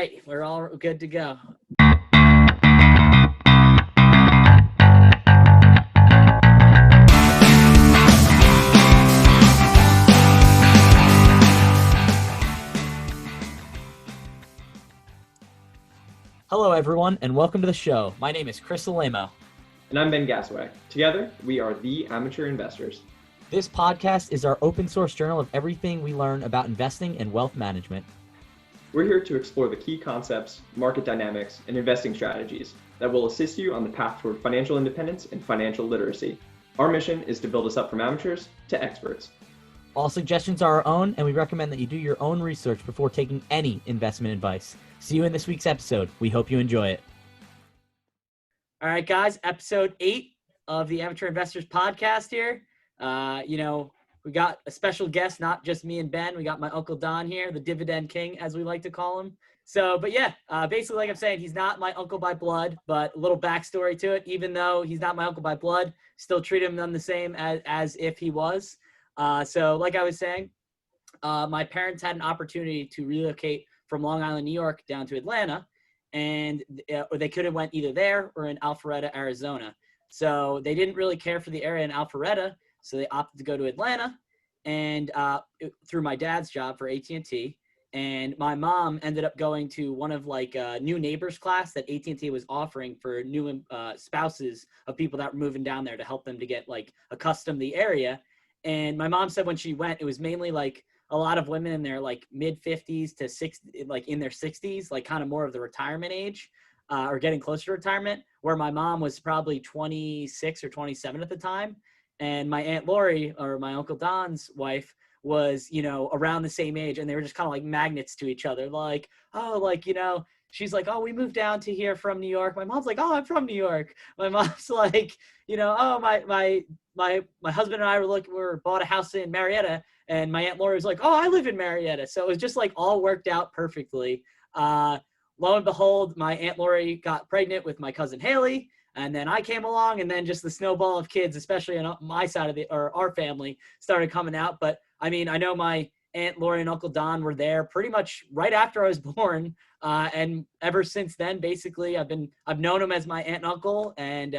right, we're all good to go. Hello, everyone, and welcome to the show. My name is Chris Alaimo. And I'm Ben Gassaway. Together, we are the Amateur Investors. This podcast is our open source journal of everything we learn about investing and wealth management. We're here to explore the key concepts, market dynamics, and investing strategies that will assist you on the path toward financial independence and financial literacy. Our mission is to build us up from amateurs to experts. All suggestions are our own, and we recommend that you do your own research before taking any investment advice. See you in this week's episode. We hope you enjoy it. All right, guys, episode 8 of the Amateur Investors podcast here. We got a special guest, not just me and Ben. We got my Uncle Don here, the Dividend King, as we like to call him. Basically, like I'm saying, he's not my uncle by blood, but a little backstory to it. Even though he's not my uncle by blood, still treat him the same as if he was. Like I was saying, my parents had an opportunity to relocate from Long Island, New York, down to Atlanta, and they could have went either there or in Alpharetta, Arizona. So they didn't really care for the area in Alpharetta, so they opted to go to Atlanta, and through my dad's job for AT&T. And my mom ended up going to one of new neighbors class that AT&T was offering for new spouses of people that were moving down there to help them to get accustomed to the area. And my mom said when she went, it was mainly a lot of women in their mid 50s to 60, in their 60s, kind of more of the retirement age or getting closer to retirement, where my mom was probably 26 or 27 at the time. And my Aunt Lori, or my Uncle Don's wife, was, around the same age, and they were just kind of magnets to each other. She's like, oh, we moved down to here from New York. My mom's like, oh, I'm from New York. My mom's like, oh, my husband and I bought a house in Marietta, and my Aunt Lori was like, oh, I live in Marietta. So it was just all worked out perfectly. Lo and behold, my Aunt Lori got pregnant with my cousin Haley, and then I came along, and then just the snowball of kids, especially on my side of our family, started coming out. But I mean, I know my Aunt Lori and Uncle Don were there pretty much right after I was born. And ever since then, basically, I've known them as my aunt and uncle, and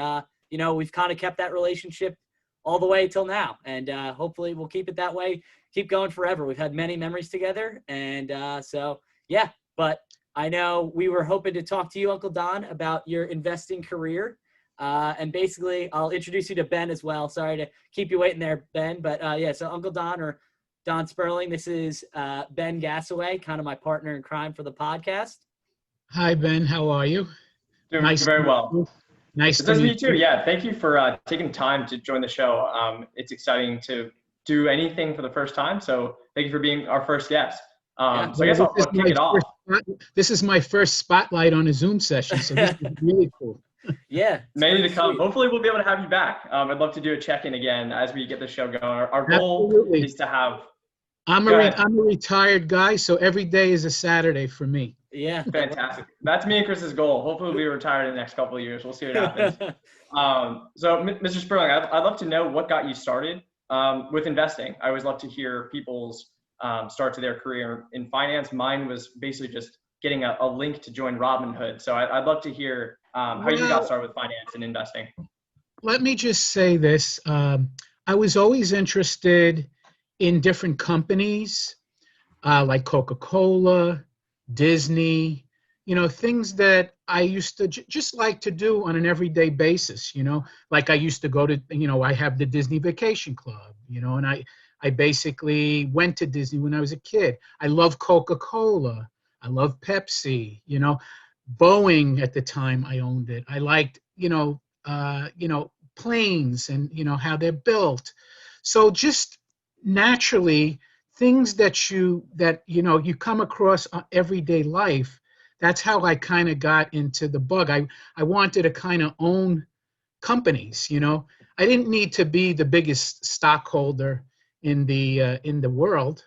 we've kind of kept that relationship all the way till now, and hopefully we'll keep it that way, keep going forever. We've had many memories together, and but I know we were hoping to talk to you, Uncle Don, about your investing career, and basically I'll introduce you to Ben as well. Sorry to keep you waiting there, Ben, but so Uncle Don, or Don Sperling, this is Ben Gassaway, kind of my partner in crime for the podcast. Hi, Ben. How are you? Doing very well. Nice to meet you too. Yeah, thank you for taking time to join the show. It's exciting to do anything for the first time, so thank you for being our first guest. I guess I'll kick it off. This is my first spotlight on a Zoom session, so this is really cool. Yeah. Many to come. Sweet. Hopefully we'll be able to have you back. I'd love to do a check-in again as we get the show going. Our goal is to have... I'm a retired guy, so every day is a Saturday for me. Yeah. Fantastic. That's me and Chris's goal. Hopefully we'll be retired in the next couple of years. We'll see what happens. So, Mr. Sperling, I'd love to know what got you started with investing. I always love to hear people's start to their career in finance. Mine was basically just getting a link to join Robinhood. So I'd love to hear how you got started with finance and investing. Let me just say this. I was always interested in different companies like Coca-Cola, Disney, things that I used to just like to do on an everyday basis, like I used to go to, I have the Disney Vacation Club, and I basically went to Disney when I was a kid. I love Coca-Cola. I love Pepsi, Boeing at the time I owned it. I liked, planes and, how they're built. So just naturally, things that you come across everyday life, that's how I kind of got into the bug. I wanted to kind of own companies, I didn't need to be the biggest stockholder in the world,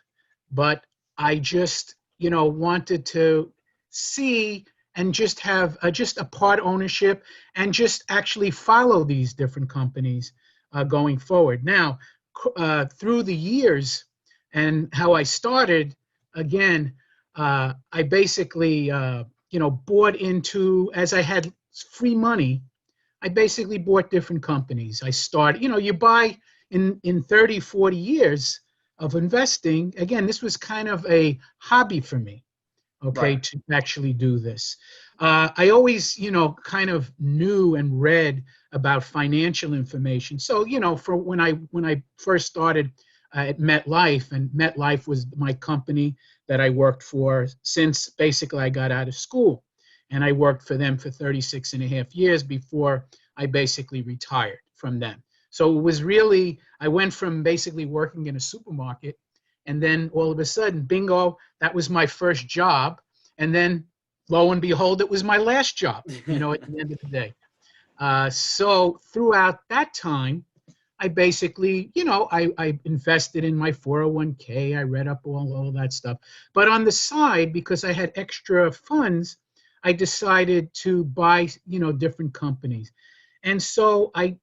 but I just, wanted to see and just have just a part ownership and just actually follow these different companies going forward. Now, through the years and how I started, again, I basically, bought into, as I had free money, I basically bought different companies. I started, you buy in 30, 40 years of investing. Again, this was kind of a hobby for me, okay, Right. to actually do this. I always, kind of knew and read about financial information. So, for when I first started at MetLife, and MetLife was my company that I worked for since basically I got out of school. And I worked for them for 36 and a half years before I basically retired from them. So it was really, I went from basically working in a supermarket, and then all of a sudden, bingo, that was my first job. And then lo and behold, it was my last job, at the end of the day. So throughout that time, I basically, I invested in my 401k. I read up all that stuff. But on the side, because I had extra funds, I decided to buy, different companies. And so I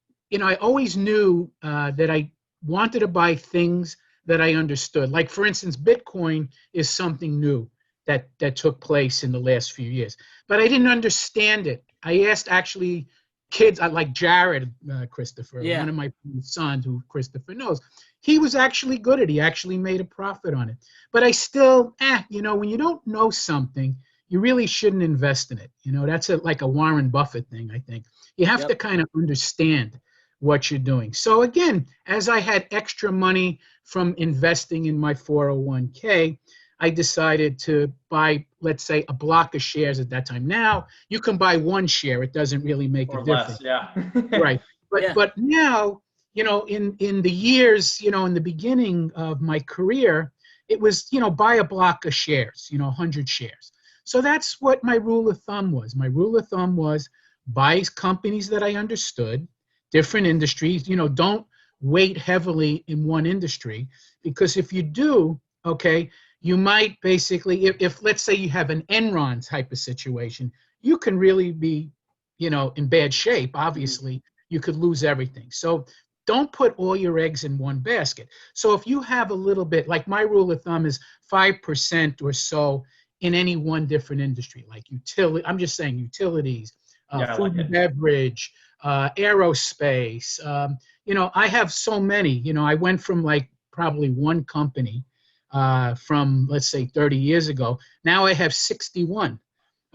always knew that I wanted to buy things that I understood. Like, for instance, Bitcoin is something new that took place in the last few years. But I didn't understand it. I asked actually kids like Jared Christopher, Yeah. one of my sons who Christopher knows. He was actually good at it. He actually made a profit on it. But I still, when you don't know something, you really shouldn't invest in it. That's like a Warren Buffett thing, I think. You have to kind of understand what you're doing. So again, as I had extra money from investing in my 401k, I decided to buy, let's say, a block of shares at that time. Now you can buy one share; it doesn't really make Or a difference, less, yeah. right? But Yeah. but now, in the years, in the beginning of my career, it was, buy a block of shares, 100 shares. So that's what my rule of thumb was. My rule of thumb was buy companies that I understood, different industries. Don't weight heavily in one industry, because if you do, okay, you might basically, if let's say you have an Enron type of situation, you can really be, in bad shape. Obviously, you could lose everything. So don't put all your eggs in one basket. So if you have a little bit, like my rule of thumb is 5% or so in any one different industry, like utility. I'm just saying utilities, Yeah, I food like and it. beverage, aerospace. I have so many. I went from like probably one company from, let's say, 30 years ago. Now I have 61.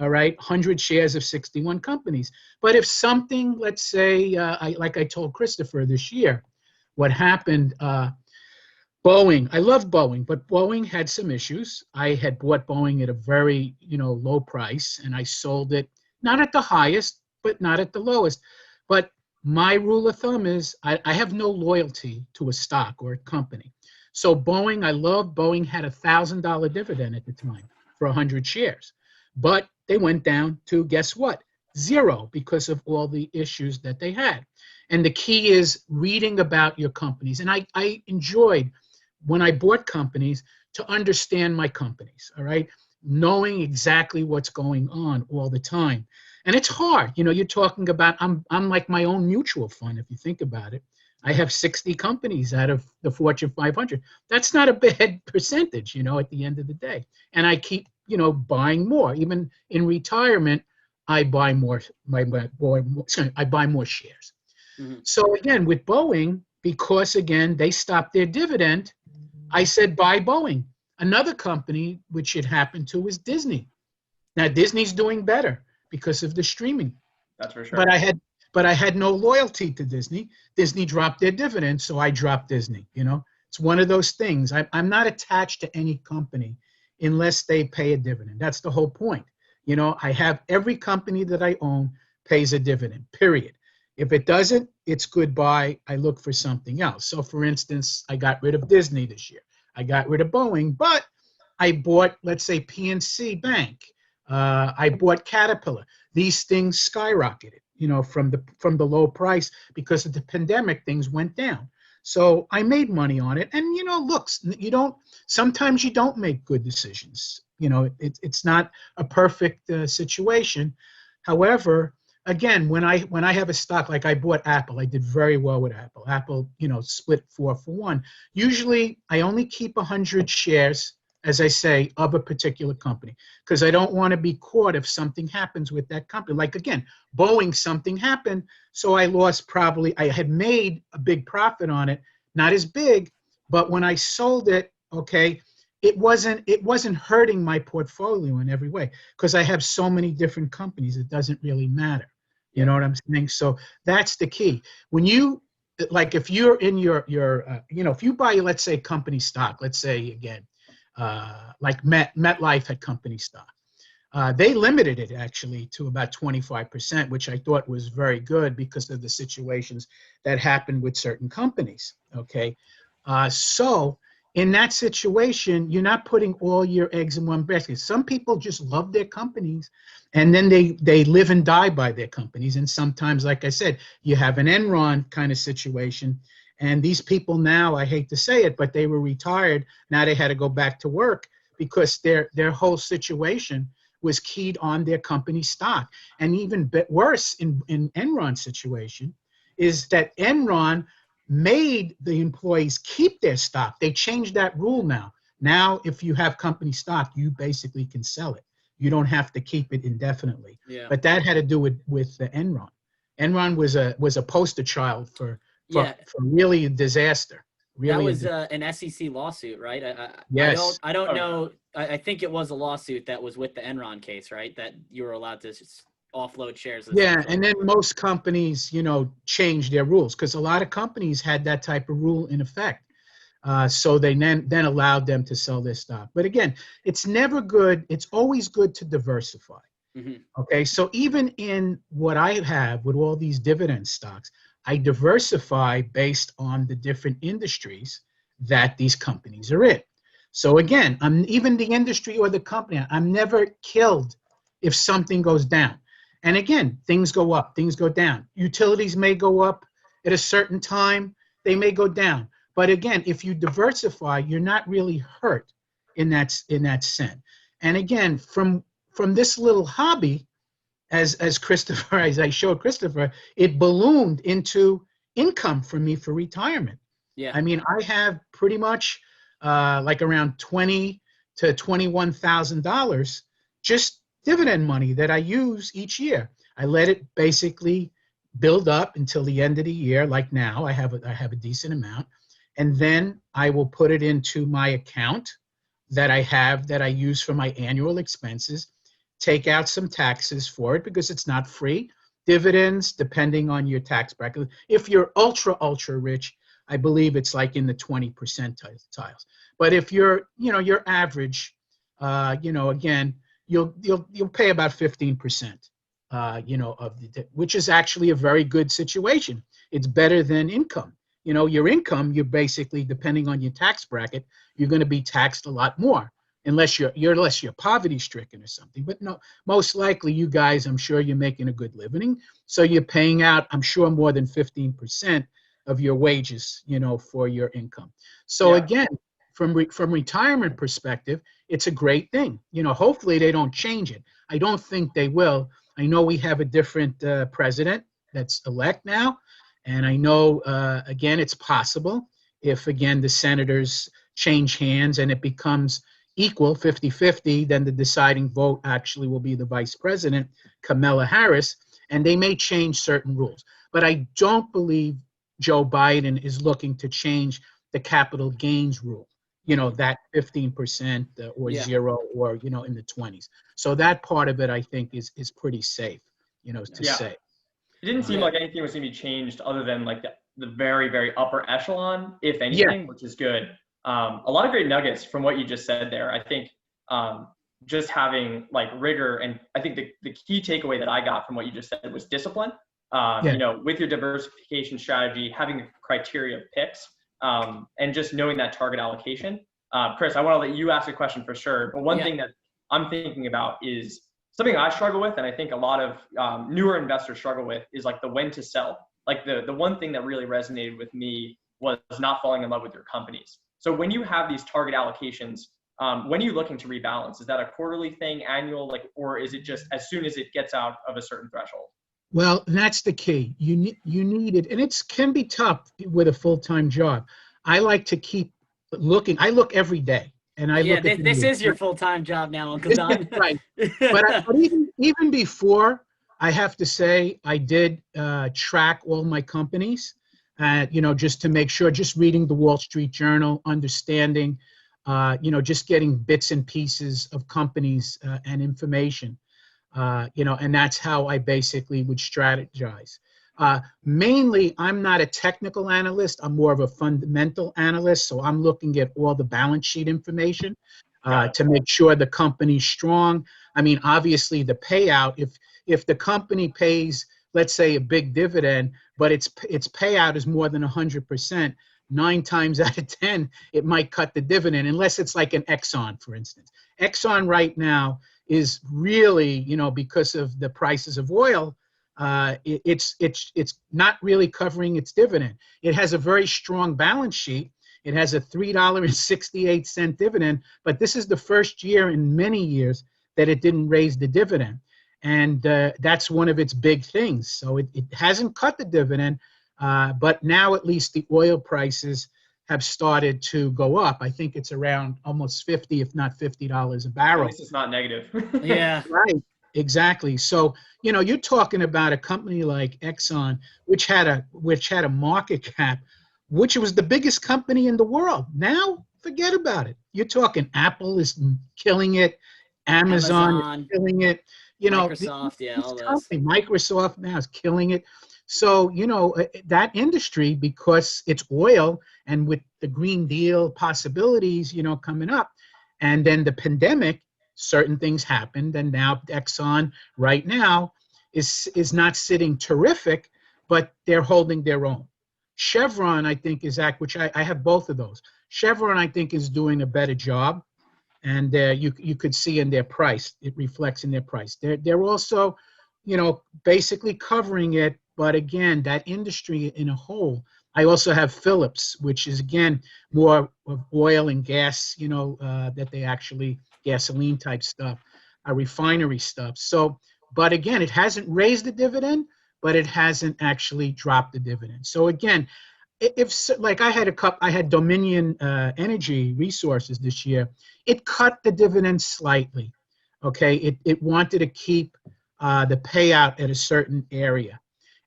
All right, 100 shares of 61 companies. But if something, let's say, like I told Christopher this year, what happened, Boeing, I love Boeing, but Boeing had some issues. I had bought Boeing at a very, low price, and I sold it, not at the highest, but not at the lowest. But my rule of thumb is I have no loyalty to a stock or a company. So Boeing, I love Boeing, had $1,000 dividend at the time for 100 shares. But they went down to, guess what? Zero, because of all the issues that they had. And the key is reading about your companies. And I enjoyed, when I bought companies, to understand my companies, all right? Knowing exactly what's going on all the time. And it's hard. You're talking about, I'm like my own mutual fund, if you think about it. I have 60 companies out of the Fortune 500. That's not a bad percentage, at the end of the day. And I keep, buying more. Even in retirement, I buy more, I buy more shares. Mm-hmm. So again, with Boeing, because again, they stopped their dividend, I said, buy Boeing. Another company, which it happened to, is Disney. Now, Disney's doing better because of the streaming. That's for sure. But I had no loyalty to Disney. Disney dropped their dividend, so I dropped Disney. It's one of those things. I'm not attached to any company unless they pay a dividend. That's the whole point. I have every company that I own pays a dividend, period. If it doesn't, it's goodbye. I look for something else. So, for instance, I got rid of Disney this year. I got rid of Boeing, but I bought, let's say, PNC Bank. I bought Caterpillar. These things skyrocketed, from the low price because of the pandemic. Things went down. So I made money on it. And, look, sometimes you don't make good decisions. It's not a perfect situation. However, again, when I have a stock, like I bought Apple, I did very well with Apple. Apple, split 4 for 1. Usually I only keep 100 shares as I say, of a particular company, because I don't want to be caught if something happens with that company. Like again, Boeing, something happened, so I lost probably, I had made a big profit on it, not as big, but when I sold it, okay, it wasn't hurting my portfolio in every way because I have so many different companies. It doesn't really matter. You know what I'm saying? So that's the key. When you, like, if you're in your if you buy, let's say, company stock, let's say again, like MetLife had company stock. They limited it actually to about 25%, which I thought was very good because of the situations that happened with certain companies. Okay, so in that situation, you're not putting all your eggs in one basket. Some people just love their companies, and then they live and die by their companies. And sometimes, like I said, you have an Enron kind of situation. And these people now, I hate to say it, but they were retired. Now they had to go back to work because their whole situation was keyed on their company stock. And even bit worse in Enron's situation is that Enron made the employees keep their stock. They changed that rule now. Now, if you have company stock, you basically can sell it. You don't have to keep it indefinitely. Yeah. But that had to do with the Enron. Enron was a poster child for really a disaster. Really, that was an SEC lawsuit, right? Yes. I don't know. I think it was a lawsuit that was with the Enron case, right? That you were allowed to just offload shares. Yeah, and then most companies, changed their rules because a lot of companies had that type of rule in effect. So they then allowed them to sell their stock. But again, it's never good. It's always good to diversify. Mm-hmm. Okay, so even in what I have with all these dividend stocks, I diversify based on the different industries that these companies are in. So again, even the industry or the company, I'm never killed if something goes down. And again, things go up, things go down. Utilities may go up at a certain time, they may go down. But again, if you diversify, you're not really hurt in that sense. And again, from this little hobby, as Christopher, as I showed Christopher, it ballooned into income for me for retirement. Yeah. I mean, I have pretty much like around $20,000 to $21,000 just dividend money that I use each year. I let it basically build up until the end of the year. Like now, I have a decent amount, and then I will put it into my account that I use for my annual expenses. Take out some taxes for it because it's not free. Dividends, depending on your tax bracket. If you're ultra rich, I believe it's like in the 20 percentiles. But if you're average, again, you'll pay about 15%, which is actually a very good situation. It's better than income. Your income, you're basically, depending on your tax bracket, you're going to be taxed a lot more, unless you're poverty stricken or something. But no, most likely you guys, I'm sure you're making a good living, so you're paying out, I'm sure, more than 15% of your wages, for your income. So again, from retirement perspective, it's a great thing. Hopefully they don't change it. I don't think they will. I know we have a different president that's elect now, and I know again it's possible if again the senators change hands and it becomes equal 50-50, then the deciding vote actually will be the vice president, Kamala Harris, and they may change certain rules. But I don't believe Joe Biden is looking to change the capital gains rule, that 15% or zero or, in the 20s. So that part of it, I think, is pretty safe, to say. It didn't seem like anything was going to be changed other than like the very, very upper echelon, if anything, which is good. A lot of great nuggets from what you just said there. I think just having like rigor, and I think the key takeaway that I got from what you just said was discipline. With your diversification strategy, having a criteria of picks, and just knowing that target allocation. Chris, I want to let you ask a question for sure. But one thing that I'm thinking about is something I struggle with, and I think a lot of newer investors struggle with, is like the when to sell. Like the one thing that really resonated with me was not falling in love with your companies. So when you have these target allocations, when are you looking to rebalance? Is that a quarterly thing, annual, or is it just as soon as it gets out of a certain threshold? Well, that's the key. You need it, and it can be tough with a full-time job. I like to keep looking. I look every day. and I Yeah, look at this is your full-time job now, Uncle Don. right. But even before, I have to say, I did track all my companies, just to make sure, just reading the Wall Street Journal, understanding, just getting bits and pieces of companies and information, and that's how I basically would strategize. Mainly, I'm not a technical analyst. I'm more of a fundamental analyst. So I'm looking at all the balance sheet information to make sure the company's strong. I mean, obviously, the payout, if the company pays, let's say, a big dividend, but its payout is more than 100%, 9 times out of 10, it might cut the dividend, unless it's like an Exxon, for instance. Exxon right now is really, because of the prices of oil, it's not really covering its dividend. It has a very strong balance sheet. It has a $3.68 dividend, but this is the first year in many years that it didn't raise the dividend. And that's one of its big things. So it hasn't cut the dividend, but now at least the oil prices have started to go up. I think it's around almost 50, if not $50 a barrel. At least it's not negative. Yeah. Right. Exactly. So, you're talking about a company like Exxon, which had a market cap, which was the biggest company in the world. Now, forget about it. You're talking Apple is killing it, Amazon is killing it. Microsoft, all those. Microsoft now is killing it. So, that industry, because it's oil and with the Green Deal possibilities, coming up, and then the pandemic, certain things happened. And now Exxon right now is not sitting terrific, but they're holding their own. Chevron, I think, which I have both of those. Chevron, I think, is doing a better job. And you could see in their price, it reflects in their price. They're also, basically covering it. But again, that industry in a whole. I also have Phillips, which is, again, more of oil and gas, that they actually, gasoline type stuff, refinery stuff. So, but again, it hasn't raised the dividend, but it hasn't actually dropped the dividend. So again, if like I had Dominion Energy Resources this year, it cut the dividend slightly. Okay, it wanted to keep the payout at a certain area.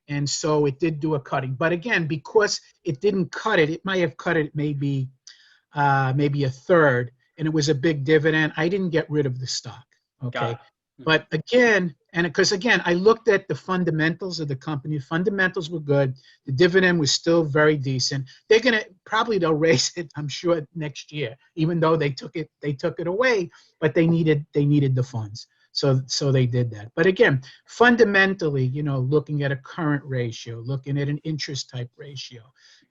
And so it did do a cutting. But again, because it didn't cut it, it might have cut it maybe a third, and it was a big dividend. I didn't get rid of the stock. Okay. But again, because again, I looked at the fundamentals of the company. Fundamentals were good. The dividend was still very decent. They'll raise it, I'm sure, next year, even though they took it away, but they needed the funds. So they did that. But again, fundamentally, looking at a current ratio, looking at an interest type ratio,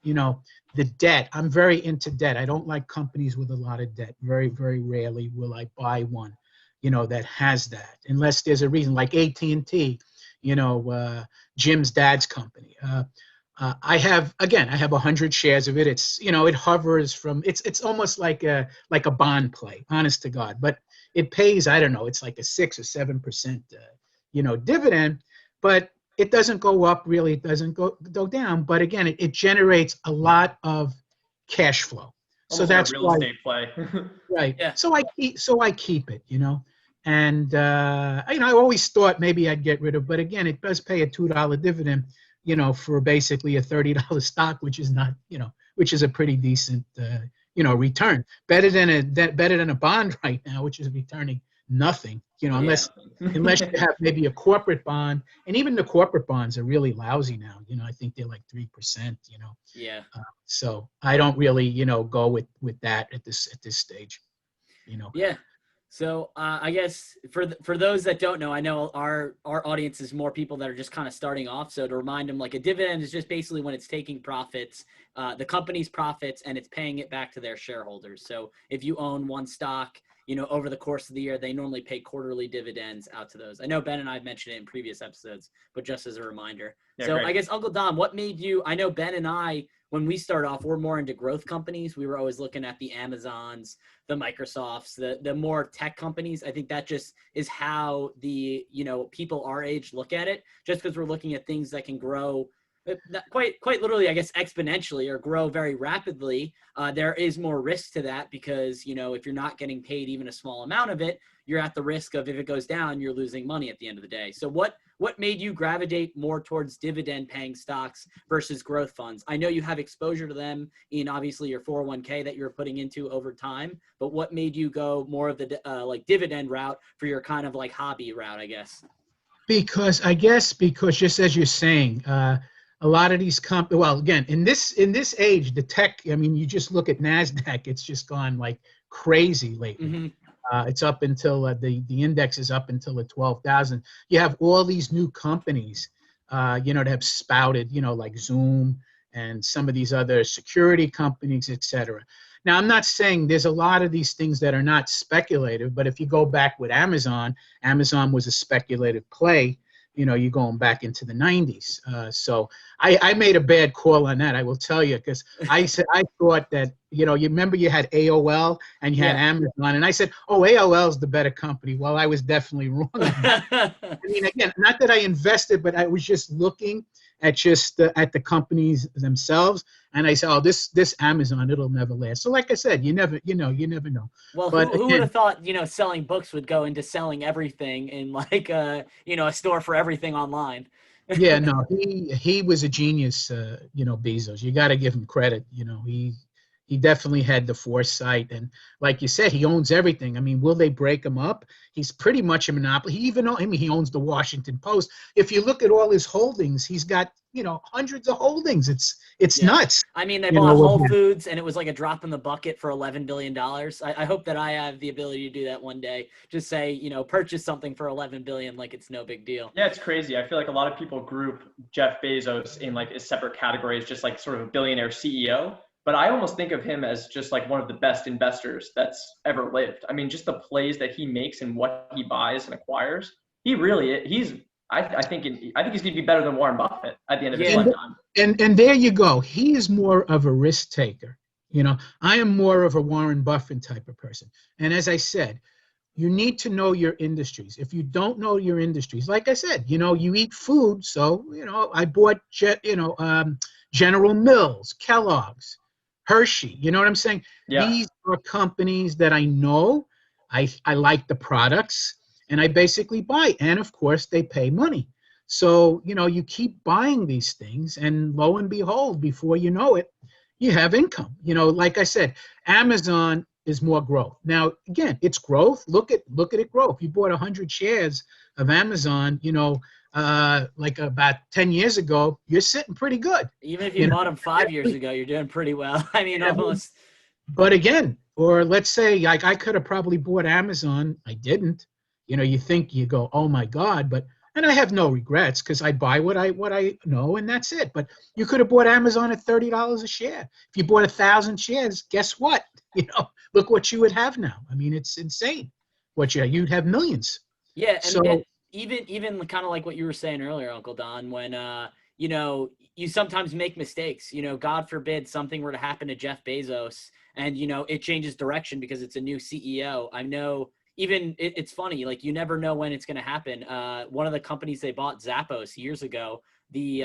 the debt. I'm very into debt. I don't like companies with a lot of debt. Very, very rarely will I buy one, that has that, unless there's a reason, like AT&T, Jim's dad's company. I have 100 shares of it. It's, it hovers from, it's almost like a bond play, honest to God, but it pays, I don't know, it's like a 6 or 7%, dividend, but it doesn't go up really. It doesn't go down. But again, it generates a lot of cash flow. Almost so that's like a real estate play. Right. Yeah. So I keep it, and I always thought maybe I'd get rid of, but again, it does pay a $2 dividend, for basically a $30 stock, which is not, which is a pretty decent, return. Better than a bond right now, which is returning nothing, unless you have maybe a corporate bond, and even the corporate bonds are really lousy now. I think they're like 3%. Yeah. So I don't really, go with that at this stage. Yeah. So I guess for those that don't know, I know our audience is more people that are just kind of starting off. So to remind them, like, a dividend is just basically when it's taking profits, the company's profits, and it's paying it back to their shareholders. So if you own one stock, over the course of the year, they normally pay quarterly dividends out to those. I know Ben and I have mentioned it in previous episodes, but just as a reminder. Yeah, so great. I guess, Uncle Don, what made you, I know Ben and I, when we started off, we're more into growth companies. We were always looking at the Amazons, the Microsofts, the more tech companies. I think that just is how the, people our age look at it, just because we're looking at things that can grow Quite literally, I guess, exponentially or grow very rapidly, there is more risk to that because, if you're not getting paid even a small amount of it, you're at the risk of, if it goes down, you're losing money at the end of the day. So what made you gravitate more towards dividend paying stocks versus growth funds? I know you have exposure to them in obviously your 401k that you're putting into over time, but what made you go more of the like dividend route for your kind of like hobby route, I guess? Because just as you're saying, a lot of these well, again, in this age, the tech, I mean, you just look at NASDAQ, it's just gone like crazy lately. Mm-hmm. It's up until the index is up until the 12,000. You have all these new companies, that have spouted, like Zoom and some of these other security companies, et cetera. Now, I'm not saying there's a lot of these things that are not speculative, but if you go back with Amazon was a speculative play. You're going back into the 90s. So I made a bad call on that, I will tell you, because I thought that, you remember you had AOL and you had Amazon, and I said, oh, AOL is the better company. Well, I was definitely wrong on that. I mean, again, not that I invested, but I was just looking at at the companies themselves, and I said, oh, this Amazon, it'll never last. So like I said, you never know. Well, but who would have thought, selling books would go into selling everything in like a store for everything online? Yeah, no, he was a genius, Bezos. You got to give him credit. He definitely had the foresight, and like you said, he owns everything. I mean, will they break him up? He's pretty much a monopoly. He owns the Washington Post. If you look at all his holdings, he's got hundreds of holdings. It's nuts. I mean, they bought Whole Foods, and it was like a drop in the bucket for $11 billion. I hope that I have the ability to do that one day. Just say, purchase something for $11 billion, like it's no big deal. Yeah, it's crazy. I feel like a lot of people group Jeff Bezos in like separate categories, just like sort of a billionaire CEO. But I almost think of him as just like one of the best investors that's ever lived. I mean, just the plays that he makes and what he buys and acquires. I think he's going to be better than Warren Buffett at the end of his lifetime. And there you go. He is more of a risk taker. I am more of a Warren Buffett type of person. And as I said, you need to know your industries. If you don't know your industries, like I said, you eat food. So, I bought, General Mills, Kellogg's, Hershey. You know what I'm saying? Yeah. These are companies that I know. I like the products, and I basically buy. And of course, they pay money. So, you keep buying these things, and lo and behold, before you know it, you have income. Like I said, Amazon is more growth. Now, again, it's growth. Look at it grow. If you bought 100 shares of Amazon, like about 10 years ago, you're sitting pretty good. Even if you bought them 5 years ago, you're doing pretty well. I mean, almost. But again, or let's say like I could have probably bought Amazon. I didn't. You go, oh my God, and I have no regrets because I buy what I know, and that's it. But you could have bought Amazon at $30 a share. If you bought 1,000 shares, guess what? Look what you would have now. I mean, it's insane. You'd have millions. Yeah, and even kind of like what you were saying earlier, Uncle Don, when you sometimes make mistakes. God forbid something were to happen to Jeff Bezos, and it changes direction because it's a new CEO. I know. Even it's funny, like you never know when it's going to happen. One of the companies they bought, Zappos, years ago, the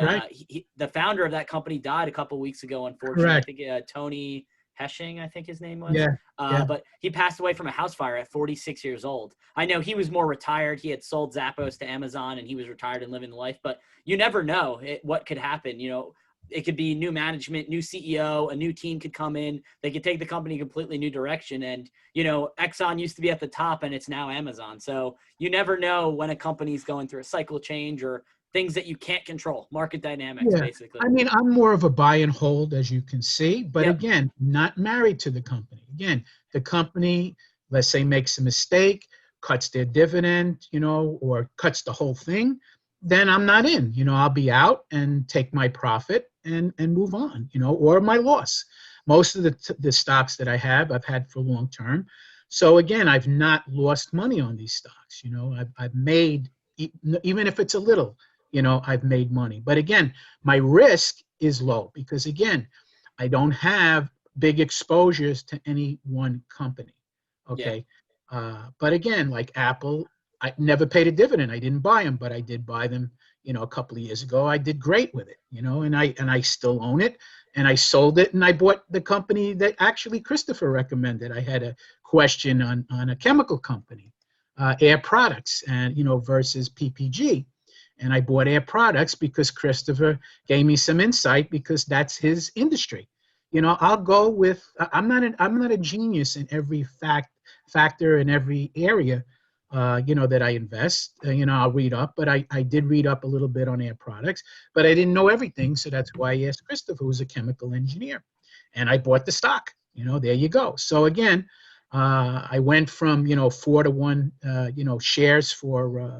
founder of that company died a couple of weeks ago, unfortunately. Correct. I think Tony Heshing, I think his name was. Yeah. But he passed away from a house fire at 46 years old. I know he was more retired. He had sold Zappos to Amazon, and he was retired and living the life. But you never know what could happen. It could be new management, new CEO, a new team could come in. They could take the company completely new direction. And, Exxon used to be at the top, and it's now Amazon. So you never know when a company's going through a cycle change or things that you can't control, market dynamics, basically. I mean, I'm more of a buy and hold, as you can see. But again, not married to the company. Again, the company, let's say, makes a mistake, cuts their dividend, or cuts the whole thing. Then I'm not in. I'll be out and take my profit and move on, or my loss. Most of the stocks that I've had for long term. So again, I've not lost money on these stocks. I've made, even if it's a little, I've made money. But again, my risk is low because again, I don't have big exposures to any one company. Okay. Yeah. But again, like Apple, I never paid a dividend. I didn't buy them, but I did buy them, a couple of years ago, I did great with it, and I still own it, and I sold it, and I bought the company that actually Christopher recommended. I had a question on a chemical company, Air Products, and versus PPG. And I bought Air Products because Christopher gave me some insight, because that's his industry. I'll go with, I'm not a genius in every factor in every area, that I invest. I'll read up, but I did read up a little bit on Air Products, but I didn't know everything. So that's why I asked Christopher, who's a chemical engineer, and I bought the stock. There you go. So again, I went from 4-to-1, shares for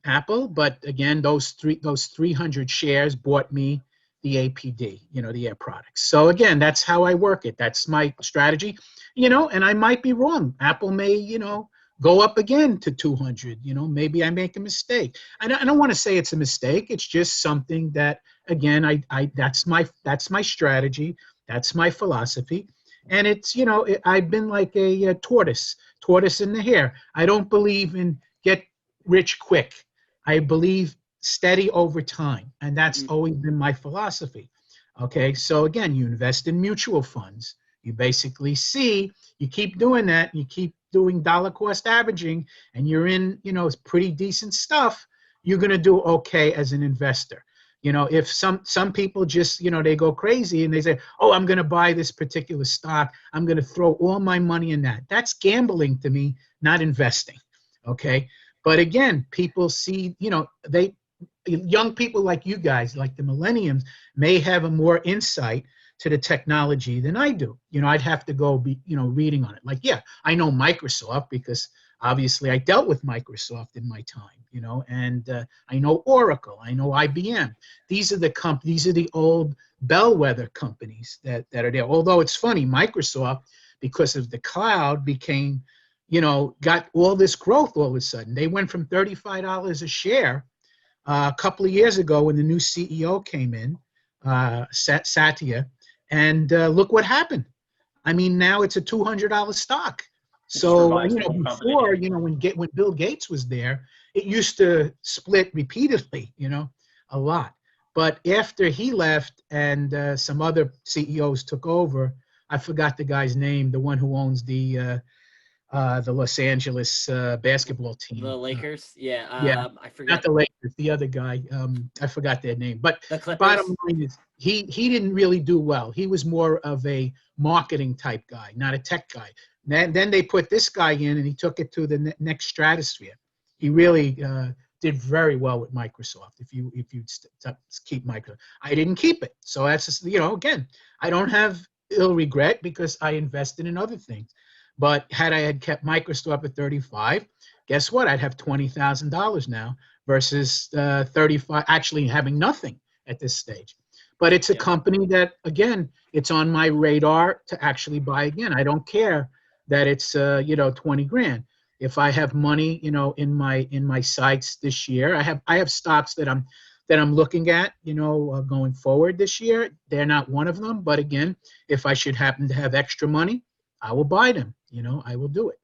Apple, but again, those 300 shares bought me the APD, the Air Products. So again, that's how I work it. That's my strategy, and I might be wrong. Apple may, go up again to 200. Maybe I make a mistake. I don't want to say it's a mistake. It's just something that, again, that's my strategy. That's my philosophy. And it's, I've been like a tortoise in the hare. I don't believe in get rich quick. I believe steady over time. And that's always been my philosophy. Okay. So again, you invest in mutual funds. You basically you keep doing that. You keep doing dollar cost averaging, and you're in, pretty decent stuff. You're going to do okay as an investor. If some people just, they go crazy and they say, oh, I'm going to buy this particular stock, I'm going to throw all my money in that. That's gambling to me, not investing. Okay. But again, people see, young people like you guys, like the millenniums, may have a more insight to the technology than I do. I'd have to go be, reading on it. Like, yeah, I know Microsoft because obviously I dealt with Microsoft in my time, and I know Oracle, I know IBM. These are the old bellwether companies that are there. Although it's funny, Microsoft, because of the cloud, became, got all this growth all of a sudden. They went from $35 a share a couple of years ago when the new CEO came in, Satya, and look what happened. I mean, now it's a $200 stock. So, before, when Bill Gates was there, it used to split repeatedly, a lot. But after he left and some other CEOs took over, I forgot the guy's name, the one who owns the Los Angeles basketball team. The Lakers? Yeah. I forget. Not the Lakers, the other guy. I forgot their name. But the Clippers? Bottom line is, he didn't really do well. He was more of a marketing type guy, not a tech guy. Then they put this guy in, and he took it to the next stratosphere. He really did very well with Microsoft. If you keep Microsoft, I didn't keep it. So that's just, again, I don't have ill regret because I invested in other things. But had I kept Microsoft at 35, guess what? I'd have $20,000 now versus 35, actually having nothing at this stage. But it's a company that, again, it's on my radar to actually buy again. I don't care that it's 20 grand. If I have money, in my sights this year, I have stocks that I'm looking at, going forward this year. They're not one of them, but again, if I should happen to have extra money, I will buy them. I will do it.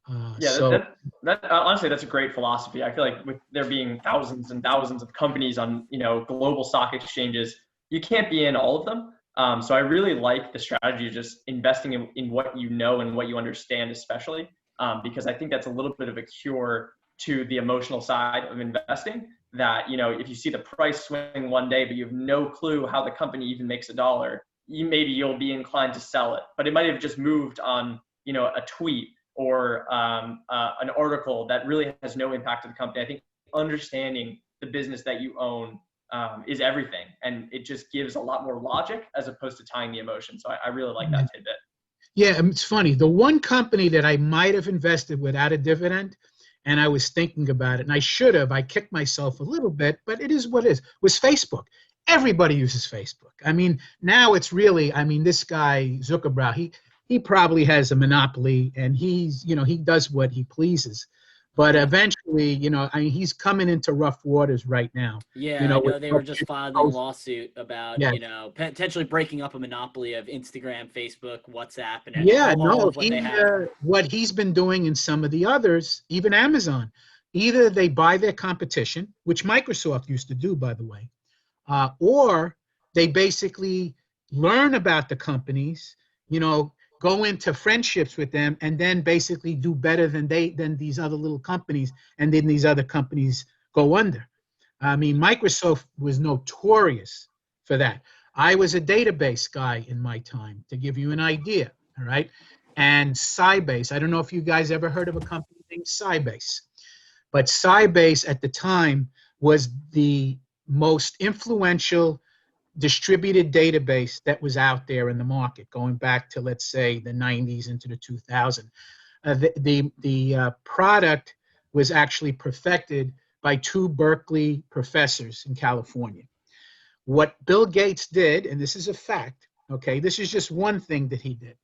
Honestly, that's a great philosophy. I feel like with there being thousands and thousands of companies on, global stock exchanges, you can't be in all of them. So I really like the strategy of just investing in what you know and what you understand, especially because I think that's a little bit of a cure to the emotional side of investing. That, if you see the price swing one day, but you have no clue how the company even makes a dollar, you'll be inclined to sell it. But it might have just moved on, a tweet or an article that really has no impact on the company. I think understanding the business that you own is everything. And it just gives a lot more logic as opposed to tying the emotion. So I really like that tidbit. Yeah, it's funny. The one company that I might have invested without a dividend, and I was thinking about it, and I should have, I kicked myself a little bit, but it is what it is, was Facebook. Everybody uses Facebook. I mean, now it's really, this guy, Zuckerberg, he probably has a monopoly, and he's, he does what he pleases. But eventually, he's coming into rough waters right now. Yeah, I know they were just filing a lawsuit about, potentially breaking up a monopoly of Instagram, Facebook, WhatsApp, and all of what they have. What he's been doing in some of the others, even Amazon, either they buy their competition, which Microsoft used to do, by the way, or they basically learn about the companies, go into friendships with them, and then basically do better than these other little companies, and then these other companies go under. I mean, Microsoft was notorious for that. I was a database guy in my time, to give you an idea, all right? And Sybase, I don't know if you guys ever heard of a company named Sybase, but Sybase at the time was the most influential distributed database that was out there in the market, going back to, let's say, the 90s into the 2000s. The product was actually perfected by two Berkeley professors in California. What Bill Gates did, and this is a fact, okay, this is just one thing that he did.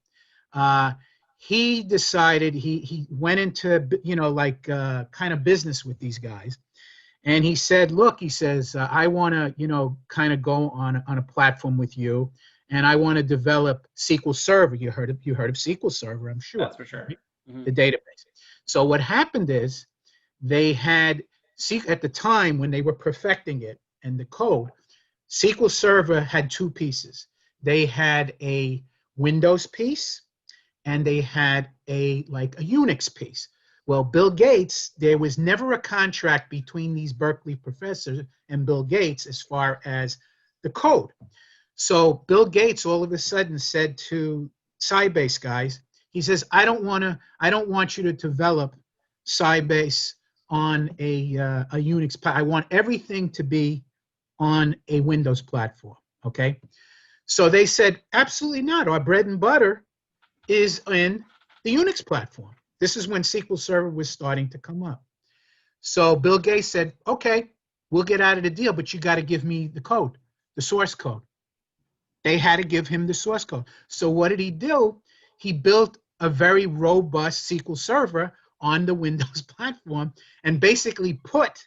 He decided, he went into, kind of business with these guys. And he said, look, he says, I want to, kind of go on a platform with you, and I want to develop SQL Server. You heard of SQL Server, I'm sure. That's for sure. Right? Mm-hmm. The database. So what happened is they had, at the time when they were perfecting it and the code, SQL Server had two pieces. They had a Windows piece, and they had a Unix piece. Well, Bill Gates, there was never a contract between these Berkeley professors and Bill Gates as far as the code. So Bill Gates all of a sudden said to Sybase guys, he says, I don't want you to develop Sybase on a Unix. I want everything to be on a Windows platform, okay? So they said, absolutely not. Our bread and butter is in the Unix platform. This is when SQL Server was starting to come up. So Bill Gates said, okay, we'll get out of the deal, but you got to give me the code, the source code. They had to give him the source code. So what did he do? He built a very robust SQL Server on the Windows platform and basically put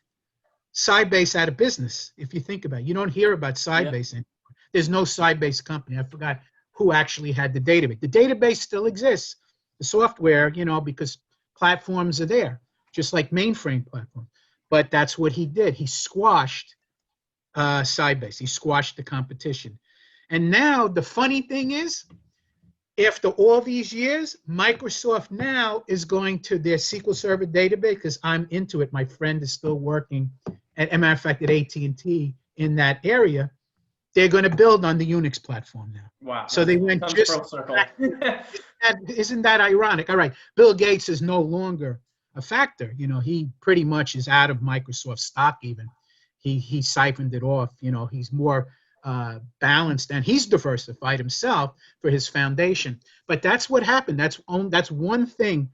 Sybase out of business, if you think about it. You don't hear about Sybase anymore. There's no Sybase company. I forgot who actually had the database. The database still exists. The software, because platforms are there, just like mainframe platforms. But that's what he did. He squashed Sybase. He squashed the competition. And now the funny thing is, after all these years, Microsoft now is going to their SQL Server database, because I'm into it. My friend is still working, as a matter of fact, at AT&T in that area. They're going to build on the Unix platform now. Wow. So they went just full circle. Isn't that ironic? All right, Bill Gates is no longer a factor. He pretty much is out of Microsoft stock even. He siphoned it off. He's more balanced, and he's diversified himself for his foundation. But that's what happened. That's one thing